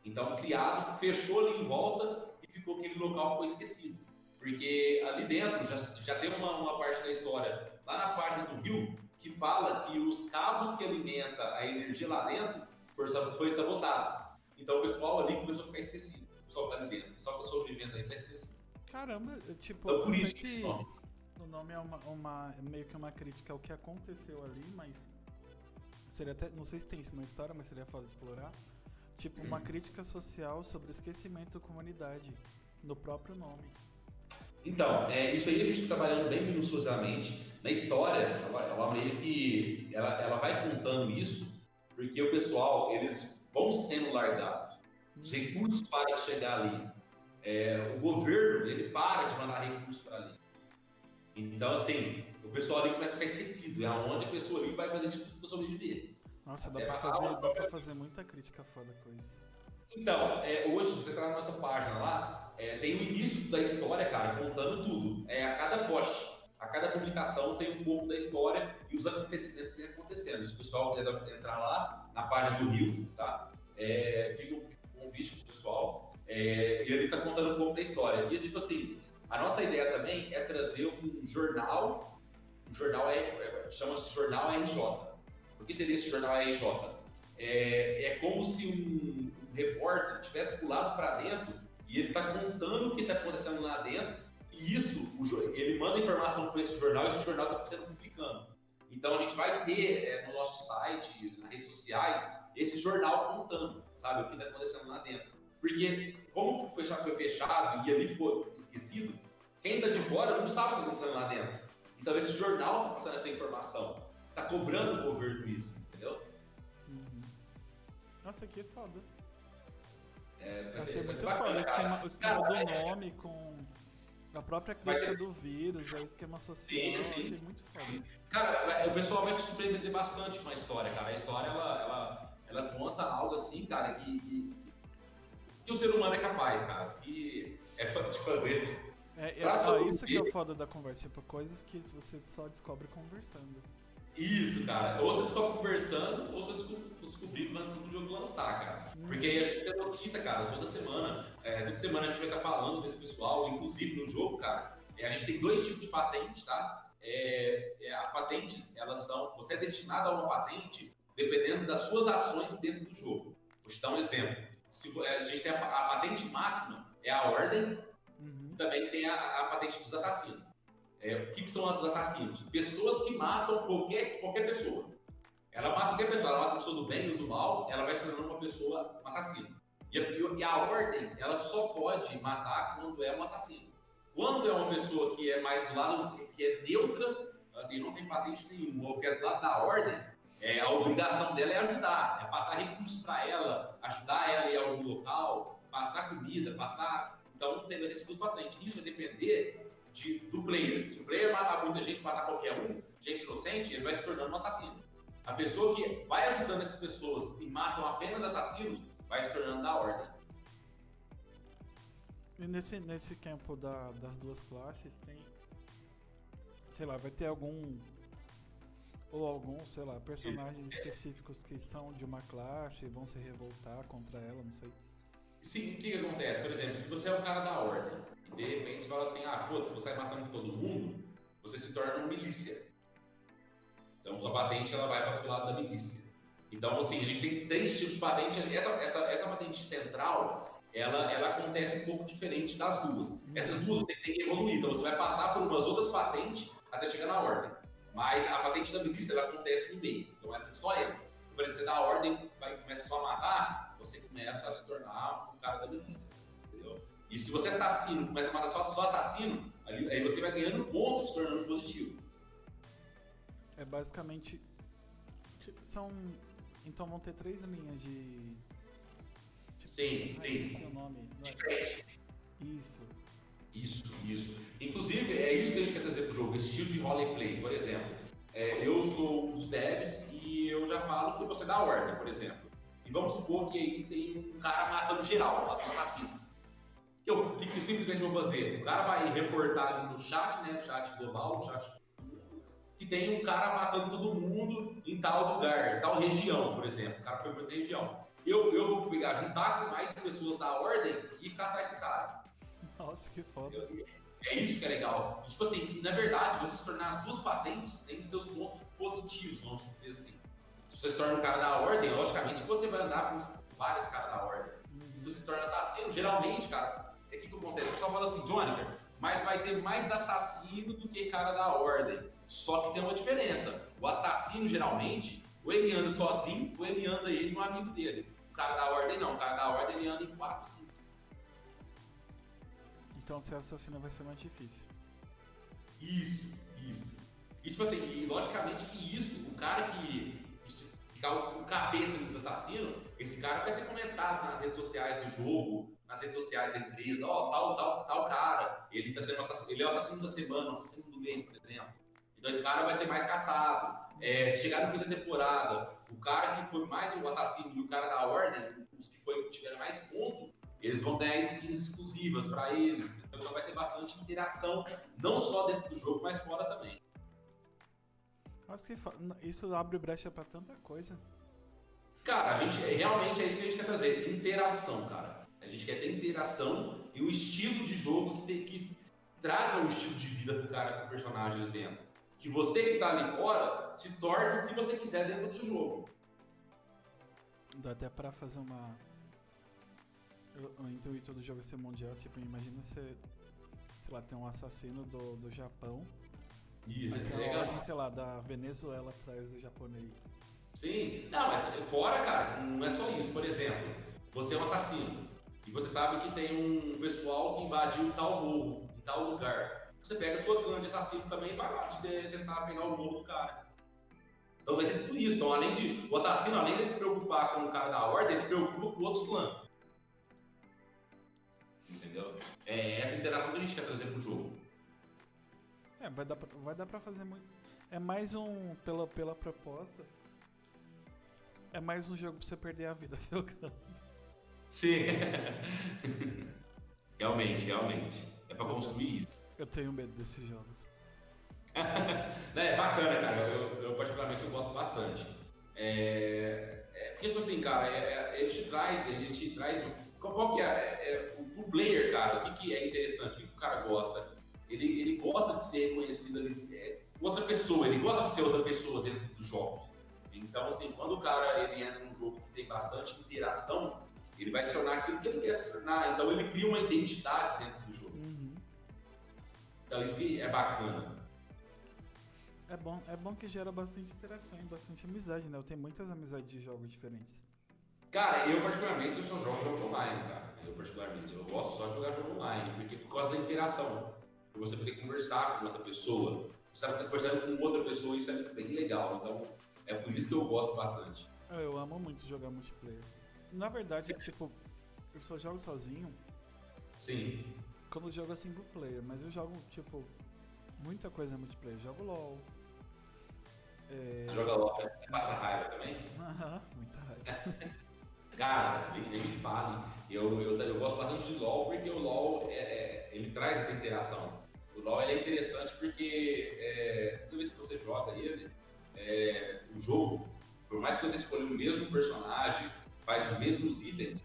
S2: Então, criado, fechou ali em volta e ficou aquele local ficou esquecido. Porque ali dentro já tem uma parte da história, lá na página do Rio, que fala que os cabos que alimentam a energia lá dentro foi sabotado. Então, o pessoal ali começou a ficar esquecido. O pessoal que está ali dentro, o pessoal que está sobrevivendo aí está esquecido.
S1: Caramba, tipo,
S2: Então,
S1: eu
S2: por
S1: sei
S2: isso que esse
S1: que
S2: nome.
S1: o nome é meio que uma crítica ao que aconteceu ali, mas seria até, não sei se tem isso na história, mas seria foda explorar. Tipo, uma crítica social sobre esquecimento da comunidade, no próprio nome.
S2: Então, isso aí a gente está trabalhando bem minuciosamente. Na história, ela meio que ela vai contando isso, porque o pessoal, eles vão sendo largados. Os recursos param de chegar ali. O governo, ele para de mandar recursos para ali. Então, assim, o pessoal ali começa a ficar esquecido. É onde a pessoa ali vai fazer de tudo para sobreviver.
S1: Nossa,
S2: Até matar uma
S1: dá pra
S2: própria.
S1: fazer muita crítica foda com isso.
S2: Então, hoje, se você entrar na nossa página lá, tem o início da história, cara, contando tudo. A cada post, a cada publicação tem um pouco da história e os acontecimentos que estão acontecendo. Se o pessoal quiser entrar lá, na página do Rio, tá? Fica um convite pro pessoal. E ele tá contando um pouco da história. E, tipo assim, a nossa ideia também é trazer um jornal chama-se Jornal RJ. O que seria esse Jornal RJ? É como se um repórter tivesse pulado para dentro e ele está contando o que está acontecendo lá dentro e ele manda informação para esse jornal e esse jornal está sendo publicando. Então a gente vai ter no nosso site, nas redes sociais, esse jornal contando, sabe, o que está acontecendo lá dentro. Porque como foi fechado e ali ficou esquecido, quem está de fora não sabe o que está acontecendo lá dentro. Então esse jornal está passando essa informação, está cobrando o governo isso, entendeu?
S1: Uhum. Nossa, que foda.
S2: Vai
S1: Achei
S2: ser
S1: muito
S2: bacana,
S1: foda
S2: cara.
S1: o esquema
S2: Cara,
S1: do nome com a própria
S2: vai
S1: crítica
S2: ter.
S1: do vírus, o esquema social,
S2: Sim,
S1: achei
S2: sim.
S1: muito foda.
S2: Cara, o pessoal vai te surpreender bastante com a história, cara. A história, ela conta algo assim, cara, que o ser humano é capaz, cara. Que é fácil de fazer. Pra
S1: Isso que é o
S2: sobreviver,
S1: foda da conversa, tipo, coisas que você só descobre conversando.
S2: isso, cara. Ou você descobre conversando, ou você descobrir antes do jogo lançar, cara. Porque aí a gente tem notícia, cara, toda semana. Toda semana a gente vai estar falando desse pessoal, inclusive no jogo, cara. A gente tem dois tipos de patente, tá? As patentes, elas são. Você é destinado a uma patente dependendo das suas ações dentro do jogo. Vou te dar um exemplo. A gente tem a patente máxima, é a ordem, e também tem a patente dos assassinos. O que são os assassinos? Pessoas que matam qualquer pessoa. Ela mata qualquer pessoa, ela mata a pessoa do bem ou do mal, ela vai se tornando uma pessoa assassina. E a ordem, ela só pode matar quando é um assassino. Quando é uma pessoa que é mais do lado, que é neutra, e não tem patente nenhuma, ou que é do lado da ordem, a obrigação dela é ajudar, é passar recursos para ela, ajudar ela em algum local, passar comida, Então, vai ter essas duas patentes. Isso vai depender do player. Se o player matar muita gente, matar qualquer gente inocente, ele vai se tornando um assassino. A pessoa que vai ajudando essas pessoas e matam apenas assassinos, vai se tornando da ordem.
S1: E nesse campo das duas classes tem, sei lá, vai ter alguns, sei lá, personagens específicos que são de uma classe e vão se revoltar contra ela, não sei.
S2: Sim, o que acontece? Por exemplo, se você é o cara da ordem e de repente você fala assim, foda-se, você vai matando todo mundo, você se torna um milícia. Então sua patente ela vai para o lado da milícia. Então, assim, a gente tem 3 tipos de patente. Essa patente central, ela acontece um pouco diferente das duas. Essas duas tem que evoluir. Então, você vai passar por umas outras patentes até chegar na ordem. Mas a patente da milícia, ela acontece no meio. Então, é só ela. Quando você dá a ordem, começa só a matar, você começa a se tornar um cara da milícia. Entendeu? E se você é assassino, começa a matar só assassino, aí você vai ganhando pontos, se tornando positivo.
S1: É basicamente... Então vão ter 3 linhas de...
S2: Sim.
S1: Esse é o nome.
S2: Diferente.
S1: Isso.
S2: Inclusive, é isso que a gente quer trazer pro jogo, esse estilo de roleplay, por exemplo. Eu sou um dos devs e eu já falo que você dá ordem, por exemplo. E vamos supor que aí tem um cara matando geral, um assassino. O que simplesmente vou fazer? O cara vai reportar ali no chat, né, no chat global, no chat que tem um cara matando todo mundo em tal lugar, em tal região, por exemplo. O cara foi para outra região. Eu vou pegar, juntar com mais pessoas da ordem e caçar esse cara.
S1: Nossa, que foda.
S2: É isso que é legal. Tipo assim, na verdade, você se tornar as duas patentes tem seus pontos positivos, vamos dizer assim. Se você se torna um cara da ordem, logicamente você vai andar com vários caras da ordem. E se você se torna assassino, geralmente, cara, o que acontece? O pessoal fala assim, Johnny, mas vai ter mais assassino do que cara da ordem. Só que tem uma diferença. O assassino, geralmente, ou ele anda sozinho, ou ele anda ele e um amigo dele. O cara da ordem não. O cara da ordem ele anda em 4, 5.
S1: Então ser assassino vai ser mais difícil.
S2: Isso. E tipo assim, logicamente que isso, o cara que ficar o cabeça dos assassinos, esse cara vai ser comentado nas redes sociais do jogo, nas redes sociais da empresa, tal cara, ele tá sendo assassino, ele é o assassino da semana, o assassino do mês, por exemplo. Então esse cara vai ser mais caçado. Se chegar no fim da temporada, o cara que foi mais o assassino e o cara da ordem, os que tiveram mais ponto, eles vão ganhar skins exclusivas para eles. Então vai ter bastante interação, não só dentro do jogo, mas fora também.
S1: Acho que isso abre brecha para tanta coisa.
S2: Cara, realmente é isso que a gente quer trazer, interação, cara. A gente quer ter interação e um estilo de jogo que traga um estilo de vida pro cara, pro personagem ali dentro. Que você que tá ali fora se torne o que você quiser dentro do jogo.
S1: Dá até pra fazer o intuito do jogo é ser mundial, tipo, imagina você, sei lá, tem um assassino do Japão.
S2: Isso,
S1: é
S2: legal.
S1: Ordem, sei lá, da Venezuela atrás do japonês.
S2: Sim, não, mas fora, cara, não é só isso. Por exemplo, você é um assassino e você sabe que tem um pessoal que invadiu tal morro, em tal lugar. Você pega a sua clã de assassino também e vai lá tentar pegar o morro do cara. Então vai ter tudo isso. Então, o assassino, além de se preocupar com o cara da ordem, ele se preocupa com outros clãs. Entendeu? É essa interação que a gente quer trazer pro jogo.
S1: Vai dar pra fazer muito. É mais pela proposta. É mais um jogo pra você perder a vida jogando.
S2: Sim. Realmente. É pra construir isso.
S1: Eu tenho medo desses jogos.
S2: É bacana, cara. Eu particularmente eu gosto bastante. Porque, tipo assim, cara, ele te traz. Qual que é o player, cara? O que é interessante? O que o cara gosta? Ele gosta de ser reconhecido outra pessoa. Ele gosta de ser outra pessoa dentro dos jogos. Então, assim, quando o cara ele entra num jogo que tem bastante interação, ele vai se tornar aquilo que ele quer se tornar. Então, ele cria uma identidade dentro do jogo. Então, isso que é bacana.
S1: É bom que gera bastante interação e bastante amizade, né? Eu tenho muitas amizades de jogos diferentes.
S2: Cara, eu particularmente eu só jogo jogo online, cara. Eu gosto só de jogar jogo online, porque por causa da interação. Por você poder conversar com outra pessoa, você está conversando com outra pessoa, isso é bem legal. Então, é por isso que eu gosto bastante.
S1: Eu amo muito jogar multiplayer. Na verdade, tipo, eu só jogo sozinho.
S2: Sim.
S1: Quando eu jogo single player, mas eu jogo, tipo, muita coisa multiplayer. Eu jogo LOL.
S2: Você joga LOL, você passa raiva também?
S1: Muita raiva.
S2: Cara, nem me fale. Eu gosto bastante de LoL porque o LoL ele traz essa interação. O LoL ele é interessante porque toda vez que você joga ele, o jogo, por mais que você escolha o mesmo personagem, faz os mesmos itens,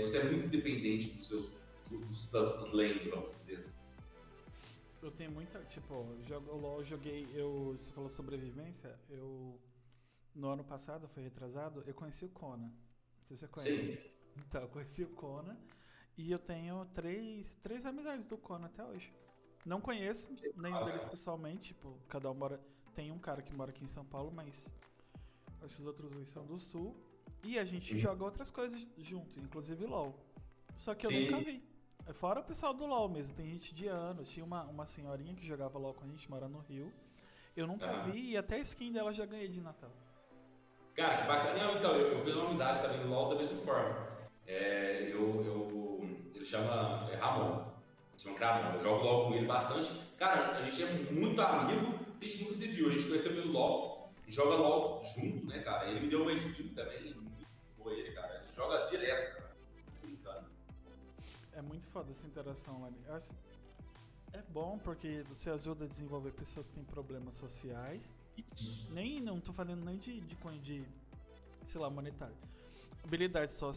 S2: você é muito dependente das lanes, vamos dizer assim.
S1: Eu tenho muita, tipo, o LoL você falou sobrevivência, no ano passado, foi retrasado, eu conheci o Conan. Você conhece?
S2: Sim.
S1: Então, eu conheci o Conan e eu tenho três amizades do Conan até hoje. Não conheço nenhum deles pessoalmente, tipo, cada um mora. Tem um cara que mora aqui em São Paulo, mas acho que os outros dois são do Sul. E a gente joga outras coisas junto, inclusive LoL. Só que eu nunca vi. Fora o pessoal do LoL mesmo, tem gente de anos. Tinha uma senhorinha que jogava LoL com a gente, mora no Rio. Eu nunca vi e até a skin dela já ganhei de Natal.
S2: Cara, que bacana. Não, então, eu fiz uma amizade também no LoL da mesma forma. Ele chama Ramon. Eu jogo LoL com ele bastante. Cara, a gente é muito amigo, a gente nunca se viu. A gente conheceu pelo LoL e joga LoL junto, né, cara? Ele me deu uma skin também, muito boa ele, cara. Ele joga direto, cara. Brincando.
S1: É muito foda essa interação lá. Eu acho... É bom porque você ajuda a desenvolver pessoas que têm problemas sociais. Não tô falando nem de sei lá, monetário. Habilidades não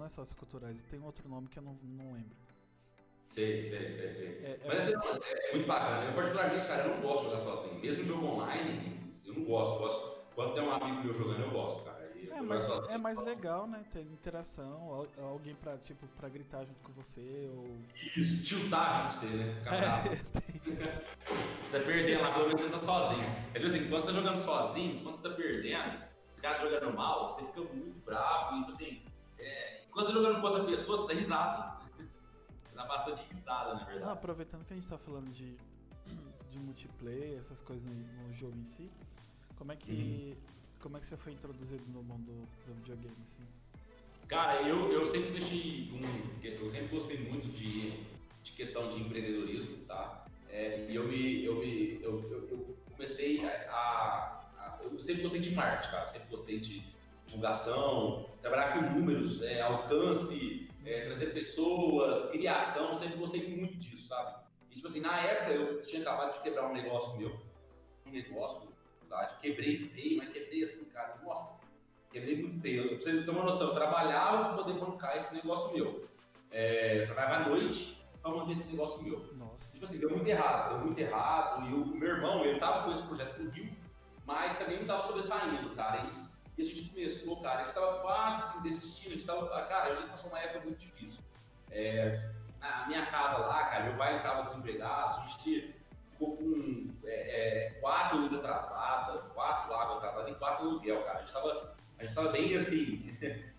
S1: é socioculturais, tem outro nome que eu não lembro.
S2: Sei. Mas é muito bacana. Eu particularmente, cara, eu não gosto de jogar sozinho. Mesmo jogo online, eu não gosto. Quando tem um amigo meu jogando, eu gosto, cara.
S1: É mais legal, né? Ter interação, alguém pra gritar junto com você, ou...
S2: Isso, tiltar junto com você, né? Ficar bravo. Você tá perdendo lá, pelo menos você tá sozinho. É tipo assim, quando você tá jogando sozinho, quando você tá perdendo, os caras jogando mal, você fica muito bravo. E tipo assim, quando você tá jogando com outra pessoa, você dá risada. Você dá bastante risada, na verdade.
S1: Aproveitando que a gente tá falando de multiplayer, essas coisas no jogo em si, como é que você foi introduzido no mundo do videogame, assim?
S2: Cara, eu sempre eu sempre gostei muito de questão de empreendedorismo, tá? E eu comecei eu sempre gostei de marketing, cara. Sempre gostei de divulgação, trabalhar com números, alcance, trazer pessoas, criação. Sempre gostei muito disso, sabe? E tipo assim, na época eu tinha acabado de quebrar um negócio meu, sabe? Quebrei feio, mas quebrei assim, cara. Nossa, quebrei muito feio. Pra você ter uma noção, eu trabalhava pra poder bancar esse negócio meu. Eu trabalhava à noite pra manter esse negócio meu.
S1: Nossa.
S2: Tipo assim, deu muito errado. E o meu irmão, ele tava com esse projeto no Rio, mas também não tava sobressaindo, cara. E a gente começou, cara, a gente tava quase assim, desistindo. Cara, a gente passou uma época muito difícil. Na minha casa lá, cara, meu pai tava desempregado, a gente ficou com 4 luzes atrasadas, 4 águas atrasadas e 4 aluguel, cara. A gente tava bem assim,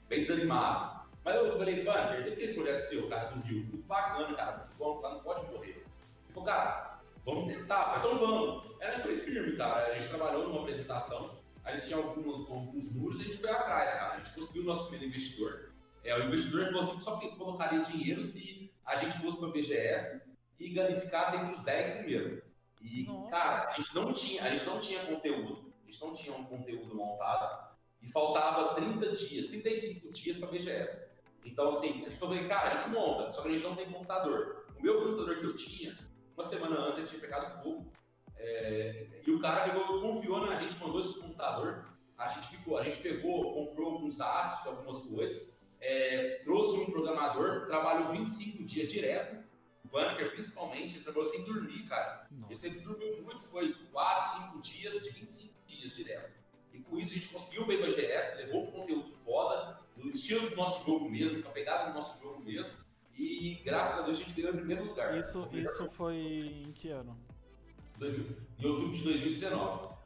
S2: bem desanimado. Mas eu falei, mano, perdi aquele projeto seu, cara, do Rio, muito bacana, cara, muito bom, tá, não pode morrer. Ele falou, cara, vamos tentar. Eu falei, então vamos. Nós foi firme, cara. A gente trabalhou numa apresentação, a gente tinha alguns números e a gente foi atrás, cara. A gente conseguiu o nosso primeiro investidor. O investidor falou assim que só colocaria dinheiro se a gente fosse para o BGS e ficasse entre os 10 primeiros. E, nossa, cara, a gente não tinha conteúdo. A gente não tinha um conteúdo montado. E faltava 35 dias para a BGS. Então, assim, a gente falou, cara, a gente monta, só que a gente não tem computador. O meu computador que eu tinha, uma semana antes, ele tinha pegado fogo. E o cara confiou na gente, mandou esse computador. A gente pegou, comprou alguns aços, algumas coisas, trouxe um programador, trabalhou 25 dias direto. O Banner, principalmente, ele trabalhou sem dormir, cara. Nossa. Ele sempre dormiu muito, foi 4, 5 dias para a IBGS, levou um conteúdo foda, no estilo do nosso jogo mesmo, com a pegada do nosso jogo mesmo, e graças a Deus a gente ganhou em primeiro lugar.
S1: Isso foi em que ano?
S2: Em outubro de 2019.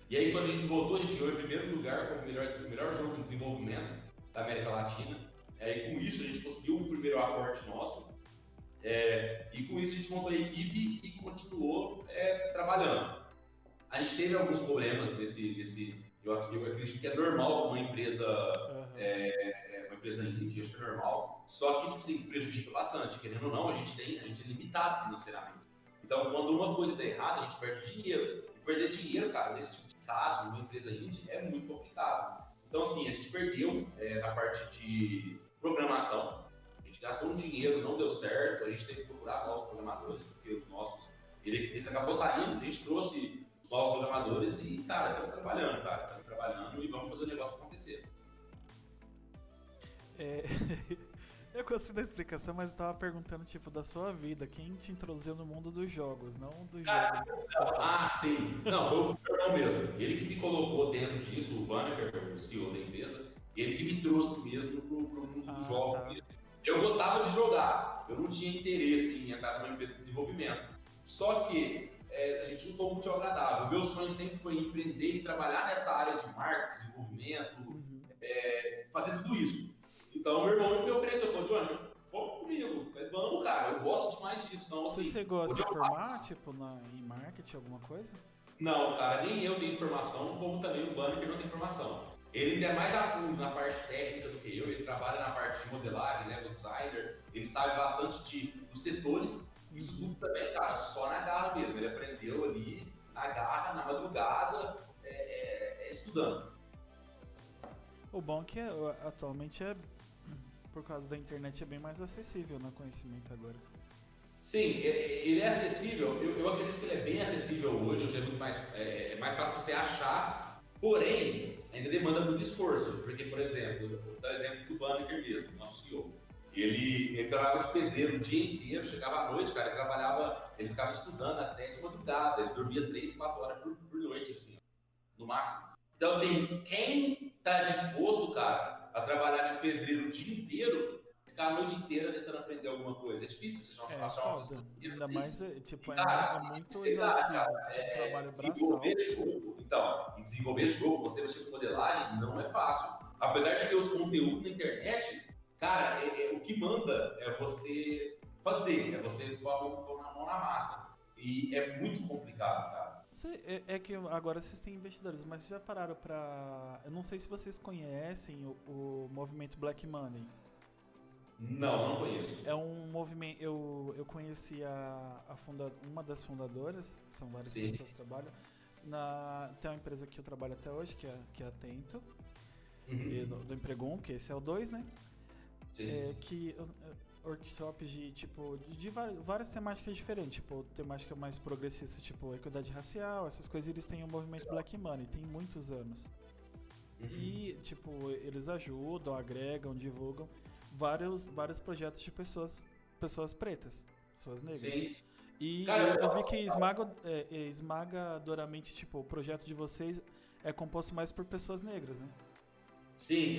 S2: E aí, quando a gente voltou, a gente ganhou em primeiro lugar como o melhor jogo de desenvolvimento da América Latina. E com isso, a gente conseguiu o primeiro aporte nosso. E com isso, a gente montou a equipe e continuou trabalhando. A gente teve alguns problemas eu acredito que é normal para uma empresa, uma empresa indie, acho que é normal. Só que, tipo assim, prejudica bastante. Querendo ou não, a gente é limitado financeiramente. Então, quando uma coisa dá errado, a gente perde dinheiro. E perder dinheiro, cara, nesse tipo de caso, numa empresa indie, é muito complicado. Então, assim, a gente perdeu na parte de programação. A gente gastou um dinheiro, não deu certo. A gente teve que procurar novos programadores, porque os nossos... Eles acabou saindo, a gente trouxe os novos programadores e, cara, estamos trabalhando e vamos fazer o negócio acontecer.
S1: Eu gostei da explicação, mas eu tava perguntando, tipo, da sua vida. Quem te introduziu no mundo dos jogos, não dos jogos?
S2: Sim. Não, foi o meu irmão mesmo. Ele que me colocou dentro disso, o Banneker, o CEO da empresa, ele que me trouxe mesmo pro mundo dos jogos. Tá. Eu gostava de jogar, eu não tinha interesse em entrar numa empresa de desenvolvimento. Só que a gente juntou muito ao agradável. O meu sonho sempre foi empreender e trabalhar nessa área de marketing, desenvolvimento, fazer tudo isso. Então, meu irmão me ofereceu, falou, Johnny, vamos comigo, vamos, cara, eu gosto demais disso. Então, assim,
S1: você chegou a se formar, tipo, em marketing, alguma coisa?
S2: Não, cara, nem eu tenho formação, como também o Banneker não tem formação. Ele ainda é mais a fundo na parte técnica do que eu, ele trabalha na parte de modelagem, né, designer, ele sabe bastante dos setores, isso tudo também, cara, só na garra mesmo, ele aprendeu ali, na garra, na madrugada, estudando.
S1: O bom é que atualmente por causa da internet é bem mais acessível no conhecimento agora.
S2: Sim, ele é acessível, eu acredito que ele é bem acessível hoje é muito mais, mais fácil você achar, porém, ainda demanda muito esforço, porque, por exemplo, vou dar o exemplo do Banneker mesmo, nosso CEO. Ele trabalhava de pedreiro o dia inteiro, chegava à noite, cara, ele ficava estudando até de madrugada, ele dormia 3, 4 horas por noite, assim, no máximo. Então, assim, quem está disposto, cara, a trabalhar de pedreiro o dia inteiro, ficar a noite inteira tentando aprender alguma coisa. É difícil você achar uma pessoa.
S1: Ainda mais, tipo,
S2: cara,
S1: é muito exaustivo. Trabalho
S2: desenvolver jogo. Então, desenvolver jogo, você mexer com modelagem, não é fácil. Apesar de ter os conteúdos na internet, cara, o que manda é você fazer, é você pôr a mão na massa. E é muito complicado, cara.
S1: É que agora vocês têm investidores, mas já pararam pra... Eu não sei se vocês conhecem o movimento Black Money.
S2: Não conheço.
S1: É um movimento... Eu conheci uma das fundadoras, são várias pessoas que trabalham. Tem uma empresa que eu trabalho até hoje, que é a Tento, do Empregum, que esse é o 2, né?
S2: Sim.
S1: Workshops de várias temáticas diferentes, tipo, temática mais progressista, tipo, equidade racial, essas coisas, eles têm o movimento Black Money, tem muitos anos. E, tipo, eles ajudam, agregam, divulgam vários projetos de pessoas pretas, pessoas negras.
S2: Sim.
S1: E eu vi que esmagadoramente, tipo, o projeto de vocês é composto mais por pessoas negras, né?
S2: Sim,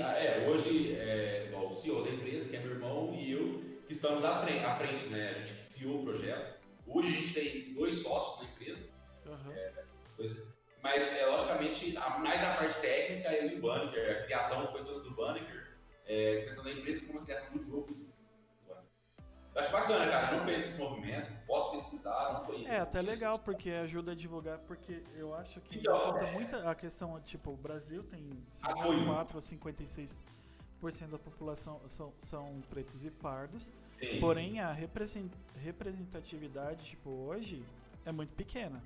S2: hoje o CEO da empresa, que é meu irmão, e eu, que estamos à frente, né? A gente criou o projeto. Hoje a gente tem 2 sócios na empresa. Mas, logicamente, mais na parte técnica, eu e o Banneker, a criação foi toda do Banneker, a criação da empresa como a criação do jogo. Eu acho bacana, cara, eu não conheço esse movimento, posso pesquisar, não conheço.
S1: Até legal, porque ajuda a divulgar, porque eu acho que falta muita a questão, tipo, o Brasil tem 54 ou 56% da população são pretos e pardos, porém a representatividade, tipo, hoje é muito pequena.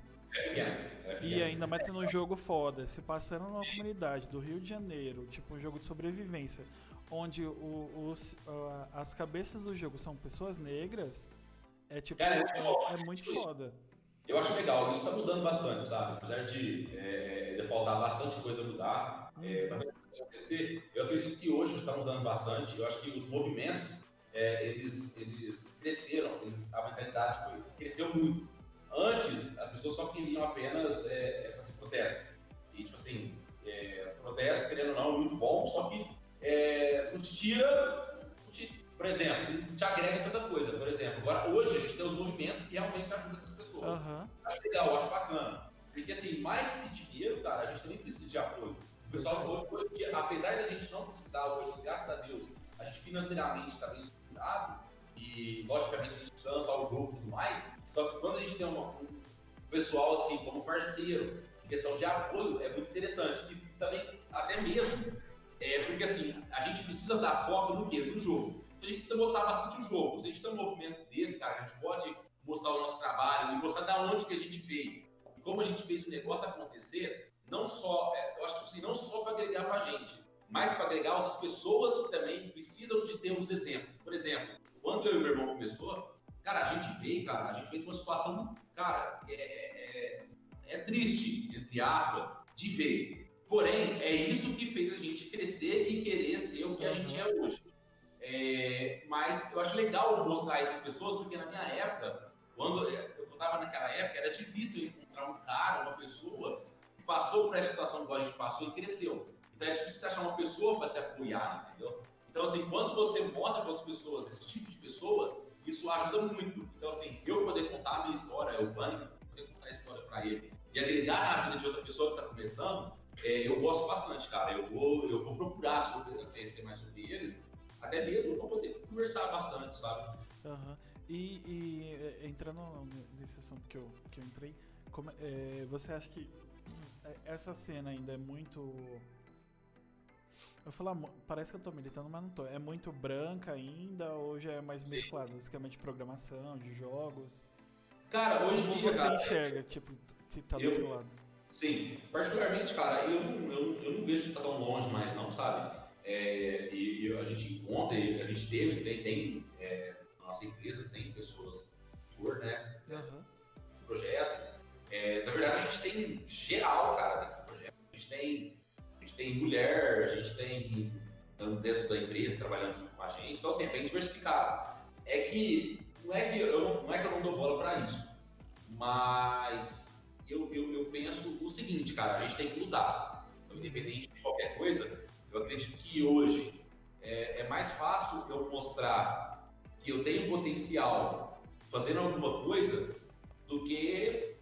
S1: E ainda mais tendo um jogo foda, se passando numa comunidade do Rio de Janeiro, tipo um jogo de sobrevivência, onde as cabeças do jogo são pessoas negras, é muito foda.
S2: Eu acho legal, isso tá mudando bastante, sabe? Apesar de faltar bastante coisa a mudar, bastante coisa acontecer, eu acredito que hoje está mudando bastante. Eu acho que os movimentos, eles cresceram, a mentalidade cresceu muito. Antes, as pessoas só queriam apenas fazer protesto. E, tipo assim, protesto, querendo ou não, é muito bom, só que não te tira, por exemplo, não te agrega tanta coisa. Por exemplo, agora hoje a gente tem os movimentos que realmente ajudam essas pessoas. Acho legal, acho bacana. Porque assim, mais que dinheiro, cara, a gente também precisa de apoio. O pessoal hoje em dia, apesar da gente não precisar hoje, graças a Deus, a gente financeiramente está bem estruturado e logicamente a gente precisa lançar o jogo e tudo mais, só que quando a gente tem um pessoal assim como parceiro, em questão de apoio, é muito interessante. E também, até mesmo, porque assim, a gente precisa dar foco no quê? No jogo. Então a gente precisa mostrar bastante o jogo. Se a gente tem um movimento desse, cara, a gente pode mostrar o nosso trabalho e mostrar da onde que a gente veio. E como a gente fez o negócio acontecer, não só, eu acho que assim, não só para agregar para a gente, mas para agregar outras pessoas que também precisam de ter uns exemplos. Por exemplo, quando eu e meu irmão começou, cara, a gente veio de uma situação, cara, triste, entre aspas, de ver. Porém, é isso que fez a gente crescer e querer ser o que a gente é hoje. Mas eu acho legal mostrar isso às pessoas, porque na minha época, quando eu estava naquela época, era difícil encontrar um cara, uma pessoa que passou por essa situação igual a gente passou e cresceu. Então é difícil você achar uma pessoa para se apoiar, entendeu? Então, assim, quando você mostra para outras pessoas esse tipo de pessoa, isso ajuda muito. Então, assim, eu poder contar a minha história, o Pânico, poder contar a história para ele e agregar na vida de outra pessoa que está começando, eu gosto bastante, cara. Eu vou procurar conhecer mais sobre eles, até mesmo para poder conversar bastante, sabe?
S1: E entrando nesse assunto que eu entrei, você acha que essa cena ainda é muito... Eu falar, parece que eu tô militando, mas não tô. É muito branca ainda ou já é mais mesclado? Esquema de programação, de jogos?
S2: Cara, hoje em dia,
S1: você
S2: cara...
S1: enxerga, tipo, que tá do outro lado?
S2: Sim, particularmente, cara, eu não vejo que tá tão longe mais não, sabe? E a gente encontra, a gente tem na nossa empresa, tem pessoas né, no projeto. Na verdade, a gente tem geral, cara, dentro do projeto. A gente tem mulher, a gente tem dentro da empresa, trabalhando junto com a gente. Então, assim, é bem diversificado. Não é que eu não dou bola para isso, mas eu penso o seguinte, cara, a gente tem que lutar. Então, independente de qualquer coisa, eu acredito que hoje é mais fácil eu mostrar que eu tenho potencial fazendo alguma coisa do que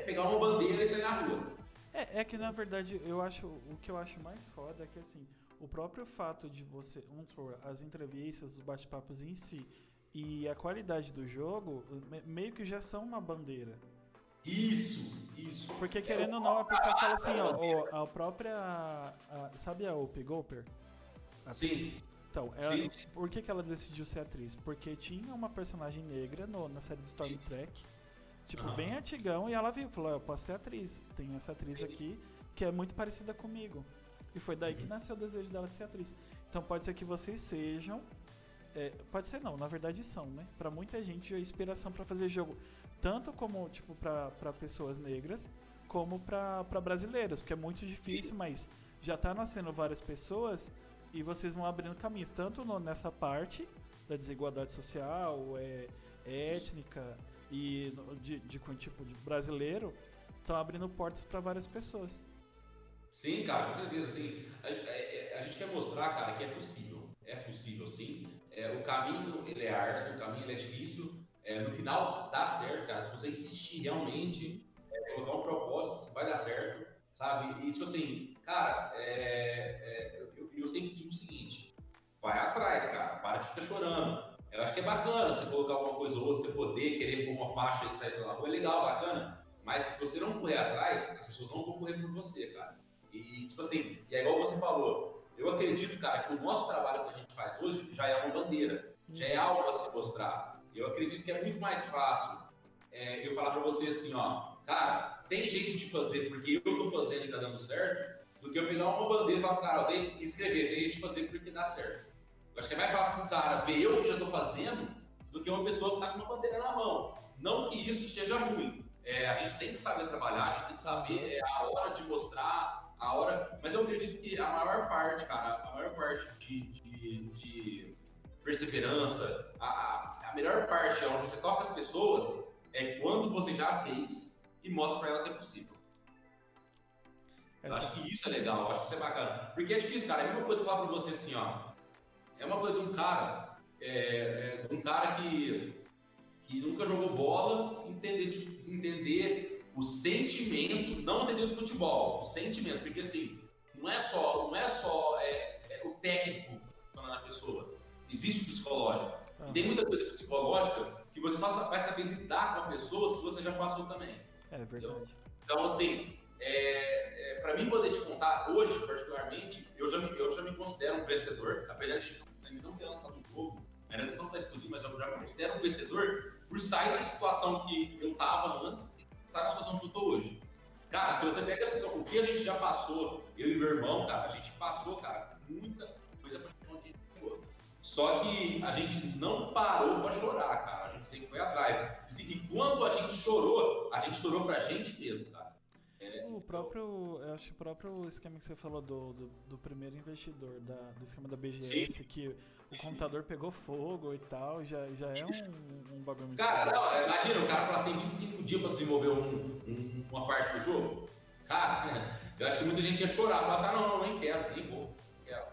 S2: pegar uma bandeira e sair na rua.
S1: É que na verdade o que eu acho mais foda é que assim, o próprio fato de você, vamos supor, as entrevistas, os bate-papos em si e a qualidade do jogo meio que já são uma bandeira.
S2: Isso.
S1: Porque querendo ou não, a pessoa fala assim, ó, a própria. Sabe a Whoopi Goldberg?
S2: Sim.
S1: Então, por que ela decidiu ser atriz? Porque tinha uma personagem negra na série de Star Trek, tipo, bem antigão, e ela viu, falou, eu posso ser atriz, tem essa atriz aqui que é muito parecida comigo. E foi daí que nasceu o desejo dela de ser atriz. Então pode ser que vocês sejam, pode ser não, na verdade são, né? Pra muita gente é inspiração pra fazer jogo, tanto como, tipo, pra pessoas negras, como pra brasileiros, porque é muito difícil, mas já tá nascendo várias pessoas e vocês vão abrindo caminhos, tanto nessa parte da desigualdade social, étnica e de tipo de brasileiro, estão abrindo portas para várias pessoas.
S2: Sim, cara, com certeza. Assim, a gente quer mostrar, cara, que é possível. É possível, sim. O caminho ele é árduo, o caminho ele é difícil. No final dá certo, cara. Se você insistir realmente, colocar um propósito, vai dar certo, sabe? E tipo assim, cara, eu sempre digo o seguinte: vai atrás, cara. Para de ficar chorando. Eu acho que é bacana você colocar alguma coisa ou outra, você poder querer pôr uma faixa e sair pela rua, é legal, bacana. Mas se você não correr atrás, as pessoas não vão correr por você, cara. E, tipo assim, é igual você falou, eu acredito, cara, que o nosso trabalho que a gente faz hoje já é uma bandeira, já é algo a se mostrar. Eu acredito que é muito mais fácil eu falar pra você assim, ó, cara, tem jeito de fazer porque eu tô fazendo e tá dando certo, do que eu pegar uma bandeira e falar, cara, eu tenho que escrever, tem jeito de fazer porque dá certo. Eu acho que é mais fácil pro cara ver eu que já tô fazendo do que uma pessoa que tá com uma bandeira na mão. Não que isso seja ruim. A gente tem que saber trabalhar, a gente tem que saber a hora de mostrar, a hora... Mas eu acredito que a maior parte, cara, a maior parte de perseverança, a melhor parte onde você toca as pessoas é quando você já fez e mostra pra ela que é possível. Eu acho que isso é legal, eu acho que isso é bacana. Porque é difícil, cara. É a mesma coisa que eu falar pra você assim, ó. É uma coisa de um cara, que nunca jogou bola, entender o sentimento, não entender do futebol, o sentimento, porque assim, não é só o técnico na pessoa, existe o psicológico. E tem muita coisa psicológica que você só vai saber lidar com a pessoa se você já passou também.
S1: É verdade.
S2: Entendeu? Então, assim, para mim poder te contar hoje, particularmente, eu já me considero um vencedor, apesar de não ter lançado o jogo, ainda não está explodindo, mas eu já me considero um vencedor por sair da situação que eu estava antes e estar na situação que eu estou hoje. Cara, se você pega a situação, o que a gente já passou, eu e meu irmão, cara, a gente passou, cara, muita coisa pra chegar onde a gente chegou. Só que a gente não parou pra chorar, cara, a gente sempre foi atrás. E quando a gente chorou pra gente mesmo, cara.
S1: Eu acho que o próprio esquema que você falou do primeiro investidor, do esquema da BGS, sim, que o computador pegou fogo e tal, já é um bagulho muito.
S2: Cara, não, imagina o cara falar assim, 25 dias pra desenvolver uma parte do jogo. Cara, eu acho que muita gente ia chorar, falar assim, não, nem quero, nem vou, não quero.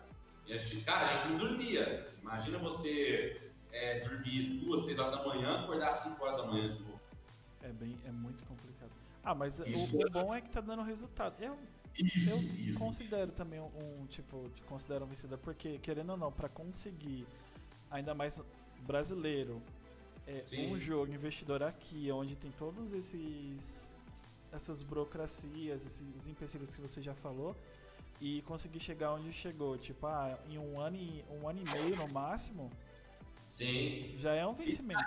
S2: E a gente não dormia. Imagina você dormir 2, 3 horas da manhã, acordar 5 horas da manhã de novo.
S1: É muito complicado. Ah, mas o bom é que tá dando resultado. Eu considero também considero um vencedor, porque, querendo ou não, pra conseguir, ainda mais brasileiro, um jogo investidor aqui, onde tem todos essas burocracias, esses empecilhos que você já falou, e conseguir chegar onde chegou, tipo, em um ano e meio no máximo,
S2: sim,
S1: já é um vencimento.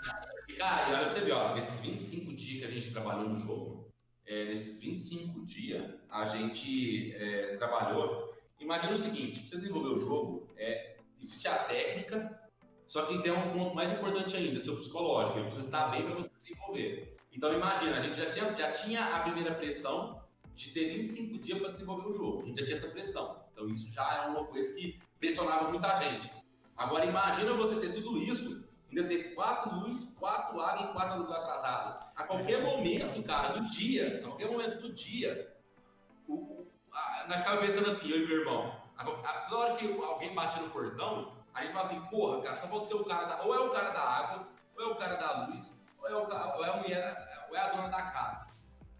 S2: Cara, e olha pra você ver, ó, nesses 25 dias que a gente trabalhou no jogo, nesses 25 dias a gente trabalhou. Imagina o seguinte, pra você desenvolver o jogo, existe a técnica, só que tem um ponto mais importante ainda, seu psicológico, ele precisa estar bem para você desenvolver. Então imagina, a gente já tinha a primeira pressão de ter 25 dias para desenvolver o jogo, a gente já tinha essa pressão, então isso já é uma coisa que pressionava muita gente. Agora imagina você ter tudo isso, ainda ter 4 luzes, 4 águas e 4 lugar atrasado. A qualquer momento, cara, do dia, nós ficávamos pensando assim, eu e meu irmão, toda hora que alguém batia no portão, a gente fala assim, porra, cara, só pode ser o cara ou é o cara da água, ou é o cara da luz, ou é a mulher, ou é a dona da casa.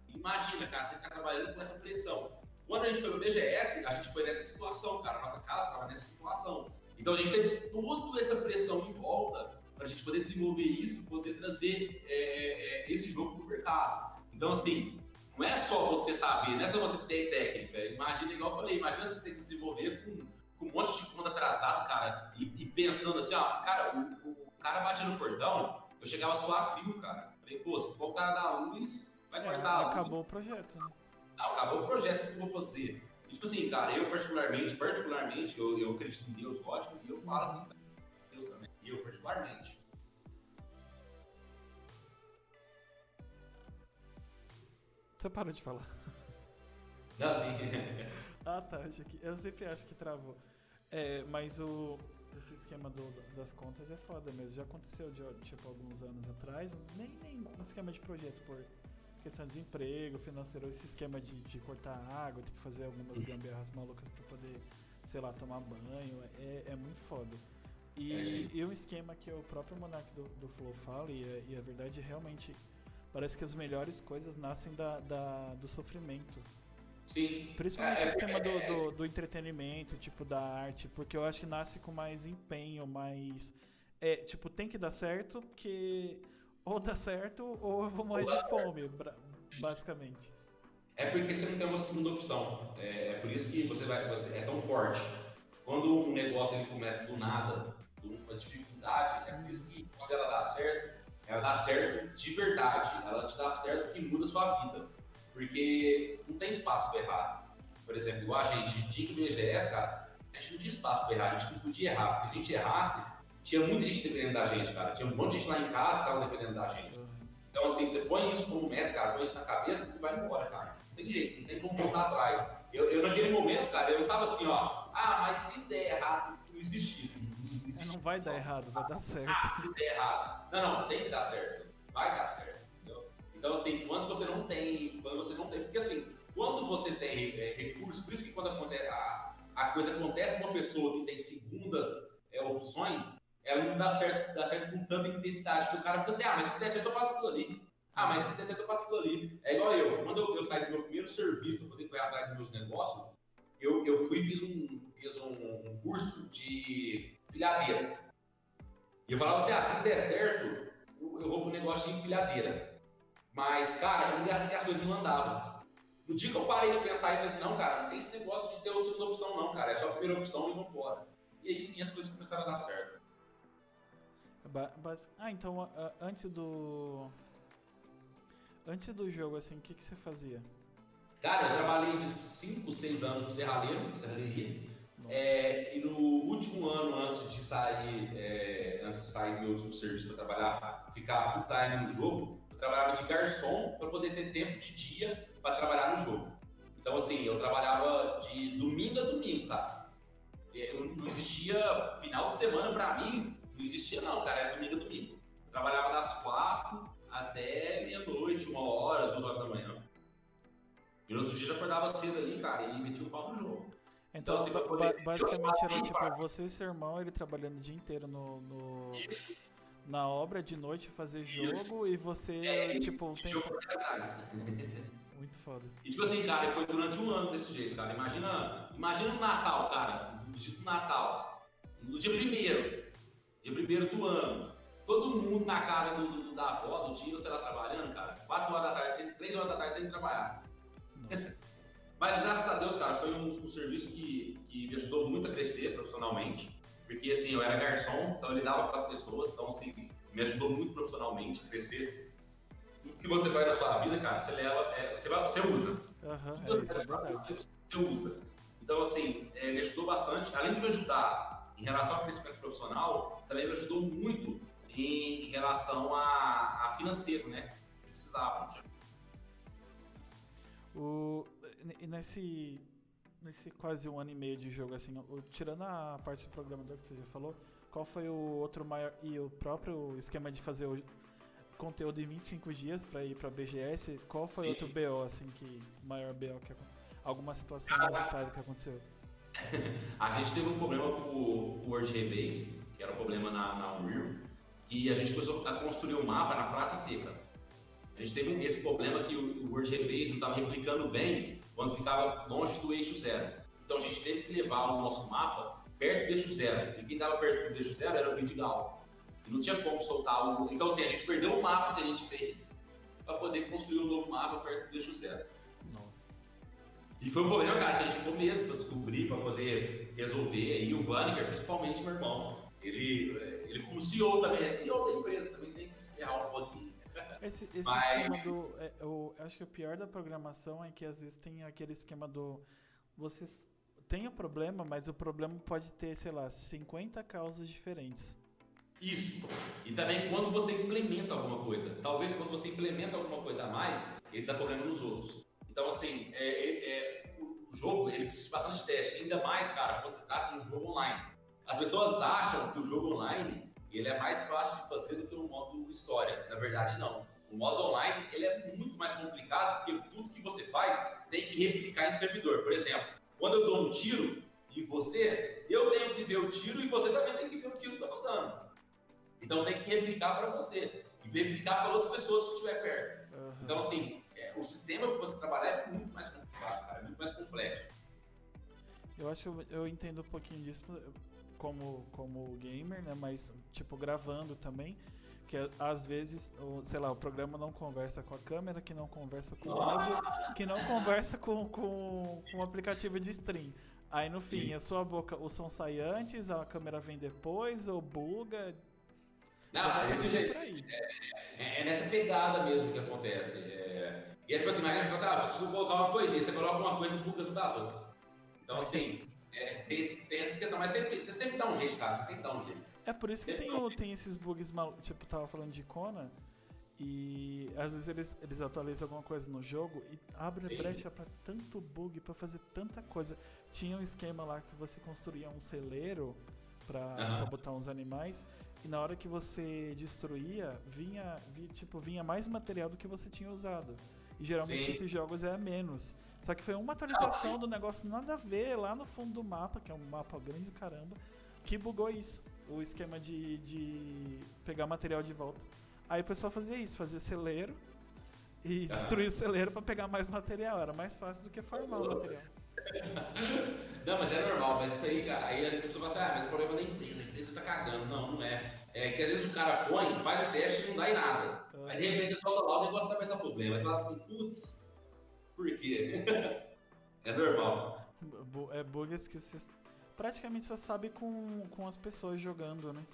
S2: Imagina, cara, você ficar trabalhando com essa pressão. Quando a gente foi pro BGS, a gente foi nessa situação, cara, nossa casa estava nessa situação. Então a gente teve toda essa pressão em volta para a gente poder desenvolver isso, poder trazer esse jogo para o mercado. Então, assim, não é só você saber, não é só você ter técnica. Imagina, igual eu falei, imagina você ter que desenvolver com um monte de conta atrasado, cara, e pensando assim, ó, cara, o cara batia no portão, eu chegava a suar frio, cara. Falei, pô, se for o cara da luz, vai cortar a luz.
S1: Acabou o projeto, né?
S2: Não, acabou o projeto, o que eu vou fazer? E, tipo assim, cara, eu particularmente, eu acredito em Deus, lógico, e eu falo que Deus também. Eu, particularmente.
S1: Você parou de falar.
S2: Não, sim.
S1: Tá. Eu sempre acho que travou. Mas esse esquema das contas é foda mesmo. Já aconteceu tipo alguns anos atrás. Nem um esquema de projeto por questão de desemprego, financeiro, esse esquema de cortar água, ter que fazer algumas gambiarras malucas pra poder, sei lá, tomar banho. É muito foda. E um esquema que o próprio Monark do Flow fala, e a verdade realmente parece que as melhores coisas nascem do sofrimento.
S2: Sim.
S1: Principalmente o esquema do entretenimento, tipo, da arte, porque eu acho que nasce com mais empenho, mais... tipo, tem que dar certo, porque ou dá certo ou eu vou morrer de fome, basicamente.
S2: É porque você não tem uma segunda opção. É por isso que você é tão forte. Quando um negócio ele começa do nada, uma dificuldade, é por isso que quando ela dá certo de verdade, ela te dá certo que muda a sua vida. Porque não tem espaço para errar. Por exemplo, igual a gente tinha que BGS, cara, a gente não tinha espaço para errar, a gente não podia errar. Porque se a gente errasse, tinha muita gente dependendo da gente, cara. Tinha um monte de gente lá em casa que estava dependendo da gente. Então, assim, você põe isso como meta, cara, põe isso na cabeça e vai embora, cara. Não tem jeito, não tem como voltar atrás. Eu naquele momento, cara, eu tava assim, ó, mas se der errado, não existe isso.
S1: Não vai dar errado, vai dar certo.
S2: Se der errado. Não, tem que dar certo. Vai dar certo, entendeu? Então, assim, quando você não tem, porque assim, quando você tem recursos, por isso que quando a coisa acontece com uma pessoa que tem segundas opções, ela não dá certo com tanta intensidade, porque o cara fica assim, mas se der certo eu faço aquilo ali. Mas se der certo eu faço aquilo ali. É igual quando eu saí do meu primeiro serviço, para poder correr atrás dos meus negócios, eu fui e fiz um curso de pilhadeira. E eu falava assim, se der certo, eu vou pro negócio de empilhadeira. Mas, cara, eu me achei que as coisas não andavam. No dia que eu parei de pensar e falei assim, não, cara, não tem esse negócio de ter a segunda opção, não, cara. É só a primeira opção e vambora. E aí sim as coisas começaram a dar certo.
S1: Então antes do jogo, assim, o que você fazia?
S2: Cara, eu trabalhei de 5, 6 anos de serralheria. E no último ano, antes de sair do meu último serviço para trabalhar, ficar full time no jogo, eu trabalhava de garçom para poder ter tempo de dia para trabalhar no jogo. Então, assim, eu trabalhava de domingo a domingo, tá? Não existia final de semana para mim, não existia não, cara, era domingo a domingo. Eu trabalhava das 4 até meia-noite, 1 hora, 2 horas da manhã. E no outro dia já acordava cedo ali, cara, e metia o pau no jogo.
S1: Então assim, basicamente era tipo você e seu irmão, ele trabalhando o dia inteiro na obra, de noite fazer jogo, e você, tipo, um tempo... Muito foda.
S2: E tipo assim, cara, foi durante um ano desse jeito, cara. Imagina no Natal, cara, no dia do Natal, no dia primeiro do ano, todo mundo na casa da avó, do tio, sei lá, trabalhando, cara, 4 horas da tarde, 3 horas da tarde sem trabalhar. Mas graças a Deus, cara, foi um serviço que me ajudou muito a crescer profissionalmente, porque assim, eu era garçom, então eu lidava com as pessoas, então assim, me ajudou muito profissionalmente a crescer. Tudo que você faz na sua vida, cara, você leva, você usa. Você usa. Então assim, me ajudou bastante, além de me ajudar em relação ao crescimento profissional, também me ajudou muito em relação a financeiro, né? Precisava,
S1: Nesse quase 1 ano e meio de jogo, assim, tirando a parte do programador que você já falou, qual foi o outro maior, e o próprio esquema de fazer o conteúdo em 25 dias para ir para BGS, qual foi outro BO, assim, maior BO que alguma situação inusitada que aconteceu?
S2: A gente teve um problema com o World Rebase, que era um problema na Unreal, e a gente começou a construir um mapa na Praça Seca. A gente teve esse problema que o World Rebase não estava replicando bem quando ficava longe do eixo zero. Então a gente teve que levar o nosso mapa perto do eixo zero. E quem estava perto do eixo zero era o Vidigal. E não tinha como soltar o... Então assim, a gente perdeu o mapa que a gente fez para poder construir um novo mapa perto do eixo zero.
S1: Nossa.
S2: E foi um problema, cara, que a gente ficou meses para descobrir, para poder resolver. E o Banniger, principalmente meu irmão, ele como CEO também, é CEO da empresa, também tem que se ferrar um pouquinho.
S1: Esse esquema eu acho que o pior da programação é que às vezes tem aquele esquema do... Você tem o problema, mas o problema pode ter, sei lá, 50 causas diferentes.
S2: Isso. E também quando você implementa alguma coisa. Talvez quando você implementa alguma coisa a mais, ele dá problema nos outros. Então, assim, o jogo, ele precisa de bastante teste. Ainda mais, cara, quando se trata de um jogo online. As pessoas acham que o jogo online, ele é mais fácil de fazer do que o modo história. Na verdade, não. O modo online, ele é muito mais complicado, porque tudo que você faz tem que replicar em servidor. Por exemplo, quando eu dou um tiro em você, eu tenho que ver o tiro e você também tem que ver o tiro que eu estou dando. Então tem que replicar para você e replicar para outras pessoas que estiver perto. Uhum. Então, assim, o sistema que você trabalhar é muito mais complicado, cara, é muito mais complexo.
S1: Eu acho que eu entendo um pouquinho disso como gamer, né? Mas, tipo, gravando também. Que às vezes, sei lá, o programa não conversa com a câmera, que não conversa com o áudio, que não conversa com o aplicativo de stream. Aí no fim, a sua boca, o som sai antes, a câmera vem depois, ou buga.
S2: Não, é desse jeito. É nessa pegada mesmo que acontece. E é tipo assim, mas você sabe, se você colocar uma coisinha, você coloca uma coisa e buga tudo das outras. Então, assim, tem essa questão, mas você sempre dá um jeito, cara, você tem que dar um jeito.
S1: É por isso que tem esses bugs tipo, tava falando de Kona, e às vezes eles atualizam alguma coisa no jogo e abre brecha pra tanto bug, pra fazer tanta coisa. Tinha um esquema lá que você construía um celeiro pra botar uns animais, e na hora que você destruía, vinha mais material do que você tinha usado. E geralmente
S2: Sim.
S1: esses jogos é menos. Só que foi uma atualização do negócio nada a ver lá no fundo do mapa, que é um mapa grande do caramba, que bugou isso. O esquema de pegar material de volta. Aí o pessoal fazia isso, fazia celeiro e destruir o celeiro pra pegar mais material. Era mais fácil do que farmar o material.
S2: Não, mas é normal, mas isso aí, cara, aí às vezes a pessoa fala assim, mas o problema é da empresa, a empresa tá cagando. Não, não é. É que às vezes o cara põe, faz o teste e não dá em nada. Aí de repente você solta lá, o negócio começa a dar problema. Aí você fala assim, putz, por quê? É normal.
S1: É bugs que você praticamente só sabe com as pessoas jogando, né?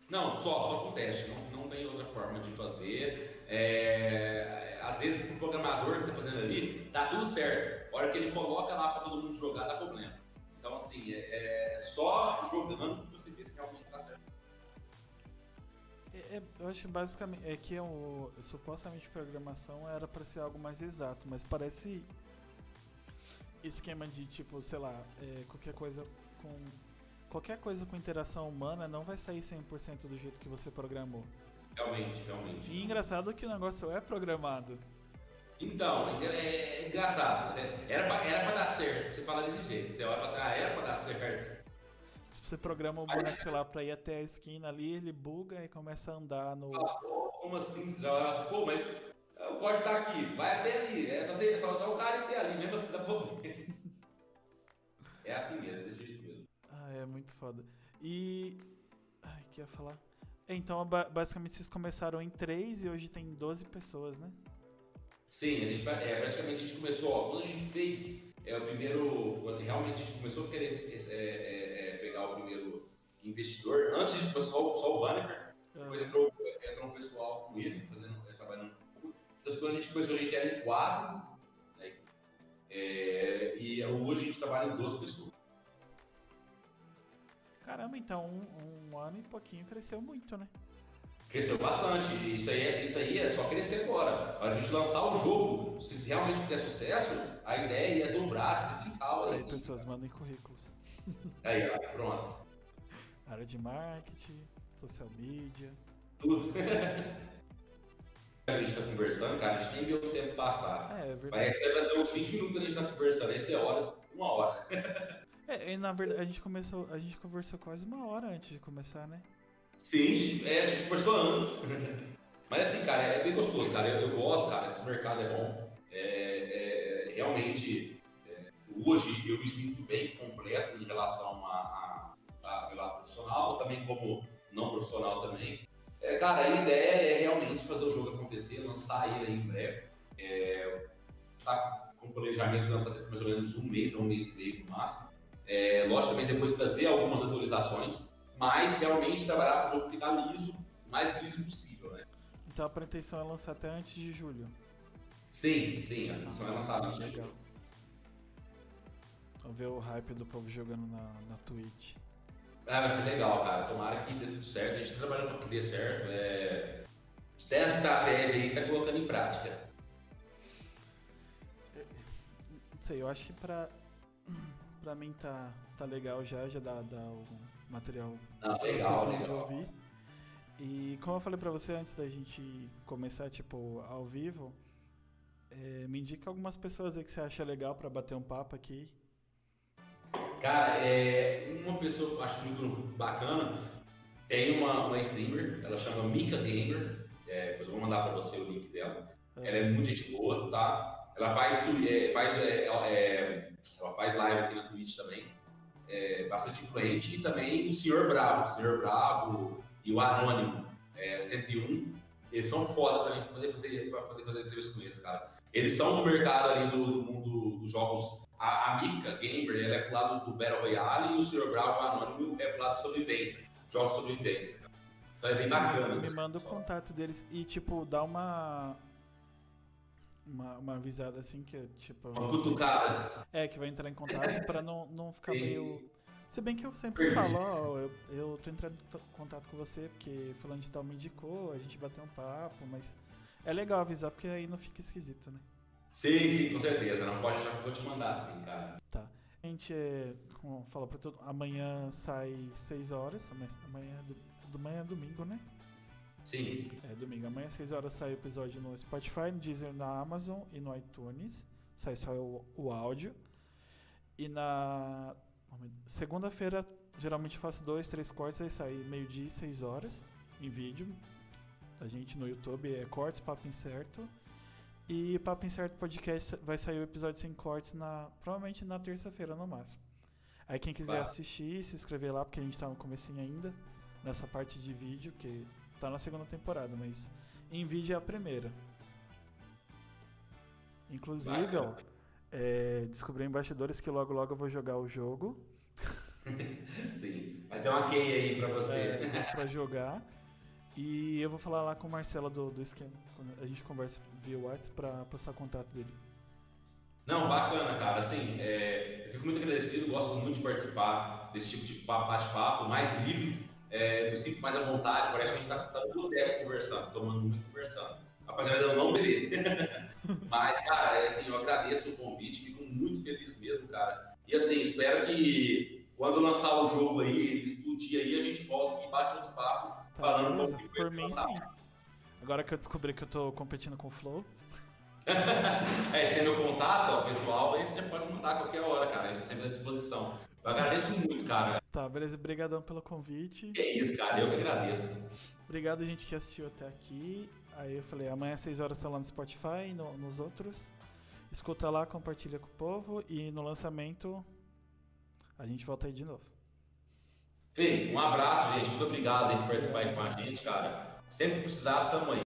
S2: Não, só com teste, não tem outra forma de fazer. Às vezes o programador que está fazendo ali, tá tudo certo. A hora que ele coloca lá para todo mundo jogar, dá problema. Então, assim, só jogando que você vê se realmente está certo.
S1: Eu acho basicamente que supostamente programação era para ser algo mais exato, mas parece esquema de tipo, sei lá, qualquer coisa com interação humana não vai sair 100% do jeito que você programou.
S2: Realmente.
S1: E engraçado que o negócio é programado.
S2: Então, é engraçado. Era pra dar certo. Você fala desse jeito. Você olha e fala assim, era pra dar certo.
S1: Se você programa o boneco, sei lá, pra ir até a esquina ali, ele buga e começa a andar no.
S2: Fala, pô, como assim? Você já olha assim, pô, mas o código tá aqui, vai até ali. É só o cara ir até ali, mesmo assim dá problema. É assim mesmo, é desse jeito mesmo.
S1: É muito foda. E. Ai, que ia falar? Então, basicamente, vocês começaram em 3 e hoje tem 12 pessoas, né?
S2: Sim, praticamente a gente começou, quando a gente fez o primeiro, quando realmente a gente começou a querer pegar o primeiro investidor, antes disso foi só o Banneker, depois entrou um pessoal com ele, trabalhando no. Então quando a gente começou, a gente era em 4, né? E hoje a gente trabalha em 12 pessoas.
S1: Caramba, então um ano e pouquinho cresceu muito, né?
S2: Cresceu bastante, isso aí é só crescer agora. A hora que a gente lançar o jogo, se realmente fizer sucesso, a ideia é dobrar, triplicar.
S1: Aí pessoas mandem currículos.
S2: Aí, ó, pronto.
S1: Área de marketing, social media.
S2: Tudo. A gente tá conversando, cara, a gente nem viu o tempo passar.
S1: É verdade.
S2: Parece que vai fazer uns 20 minutos que a gente tá conversando, essa é hora, 1 hora.
S1: E na verdade a gente conversou quase 1 hora antes de começar, né?
S2: Sim, a gente conversou antes. Mas assim, cara, é bem gostoso, cara. Eu gosto, cara, esse mercado é bom. Realmente, hoje eu me sinto bem completo em relação a lado profissional, também como não profissional também. Cara, a ideia é realmente fazer o jogo acontecer, lançar ele aí em breve. Tá com planejamento de lançar mais ou menos um mês e meio no máximo. Logicamente, depois trazer algumas atualizações, mas realmente trabalhar para o jogo ficar liso, o mais liso possível, né?
S1: Então a pretensão é lançar até antes de julho.
S2: Sim, a pretensão é lançar antes de julho.
S1: Legal. Vamos ver o hype do povo jogando na Twitch.
S2: Vai ser legal, cara. Tomara que dê tudo certo. A gente tá trabalhando para que dê certo. A gente tem essa estratégia aí e tá colocando em prática.
S1: Não sei, eu acho que pra mim tá legal já dá o material
S2: Legal.
S1: de ouvir. E como eu falei pra você antes da gente começar, tipo, ao vivo, me indica algumas pessoas aí que você acha legal pra bater um papo aqui.
S2: Cara, uma pessoa que eu acho muito bacana, tem uma streamer, ela chama Mika Gamer, depois eu vou mandar pra você o link dela. Ela é muito gente boa, tá? Ela ela faz live aqui na Twitch também, bastante influente, e também o Senhor Bravo e o Anônimo 101, eles são fodas também pra poder fazer entrevista com eles, cara. Eles são do mercado ali do mundo dos jogos. A Mika Gamer, ela é pro lado do Battle Royale e o Sr. Bravo, o Anônimo, é pro lado de sobrevivência, jogos de sobrevivência. Então é bem bacana.
S1: Me manda o contato deles e, tipo, dá uma avisada assim que, tipo...
S2: Uma cutucada.
S1: Que vai entrar em contato pra não ficar
S2: Sim.
S1: meio... Se bem que eu sempre falo, eu tô entrando em contato com você porque fulano de tal me indicou, a gente bateu um papo, mas é legal avisar porque aí não fica esquisito, né?
S2: Sim, com certeza. Não pode achar que eu vou te mandar assim, cara.
S1: Tá. A gente, como fala pra todo amanhã sai 6 horas, amanhã é domingo, né?
S2: Sim.
S1: É domingo. Amanhã às 6 horas sai o episódio no Spotify, no Deezer, na Amazon e no iTunes. Sai só o áudio. E na segunda-feira, geralmente eu faço 2, 3 cortes, aí sai meio-dia e 6 horas em vídeo. A gente no YouTube é Cortes, Papo Incerto. E Papo Incerto Podcast vai sair o episódio sem cortes provavelmente na terça-feira no máximo. Aí quem quiser assistir, se inscrever lá, porque a gente tá no comecinho ainda, nessa parte de vídeo, que tá na segunda temporada, mas em vídeo é a primeira. Inclusive, ó, descobri em bastidores que logo logo eu vou jogar o jogo.
S2: Sim. Vai ter uma key aí pra você.
S1: Pra jogar. E eu vou falar lá com o Marcelo do esquema. A gente conversa via WhatsApp pra passar o contato dele.
S2: Não, bacana, cara. Assim, eu fico muito agradecido, gosto muito de participar desse tipo de bate-papo, mais livre, me sinto mais à vontade, parece que a gente tá no boteco conversando, tomando muito conversando. Apesar de eu não beber. Mas, cara, assim, eu agradeço o convite, fico muito feliz mesmo, cara. E assim, espero que quando lançar o jogo aí, explodir aí, a gente volta e bate outro papo, falando um pouco que foi
S1: por mim, sim. Agora que eu descobri que eu tô competindo com o Flow.
S2: Você tem meu contato, ó, pessoal, aí você já pode mandar a qualquer hora, cara. A gente tá sempre à disposição. Eu agradeço muito, cara.
S1: Tá, beleza. Obrigadão pelo convite.
S2: É isso, cara. Eu que agradeço.
S1: Obrigado, gente, que assistiu até aqui. Aí eu falei, amanhã às 6 horas tá lá no Spotify e nos outros. Escuta lá, compartilha com o povo. E no lançamento, a gente volta aí de novo.
S2: Fê, um abraço, gente. Muito obrigado aí por participar aí com a gente, cara. Sempre que precisar, tamo aí.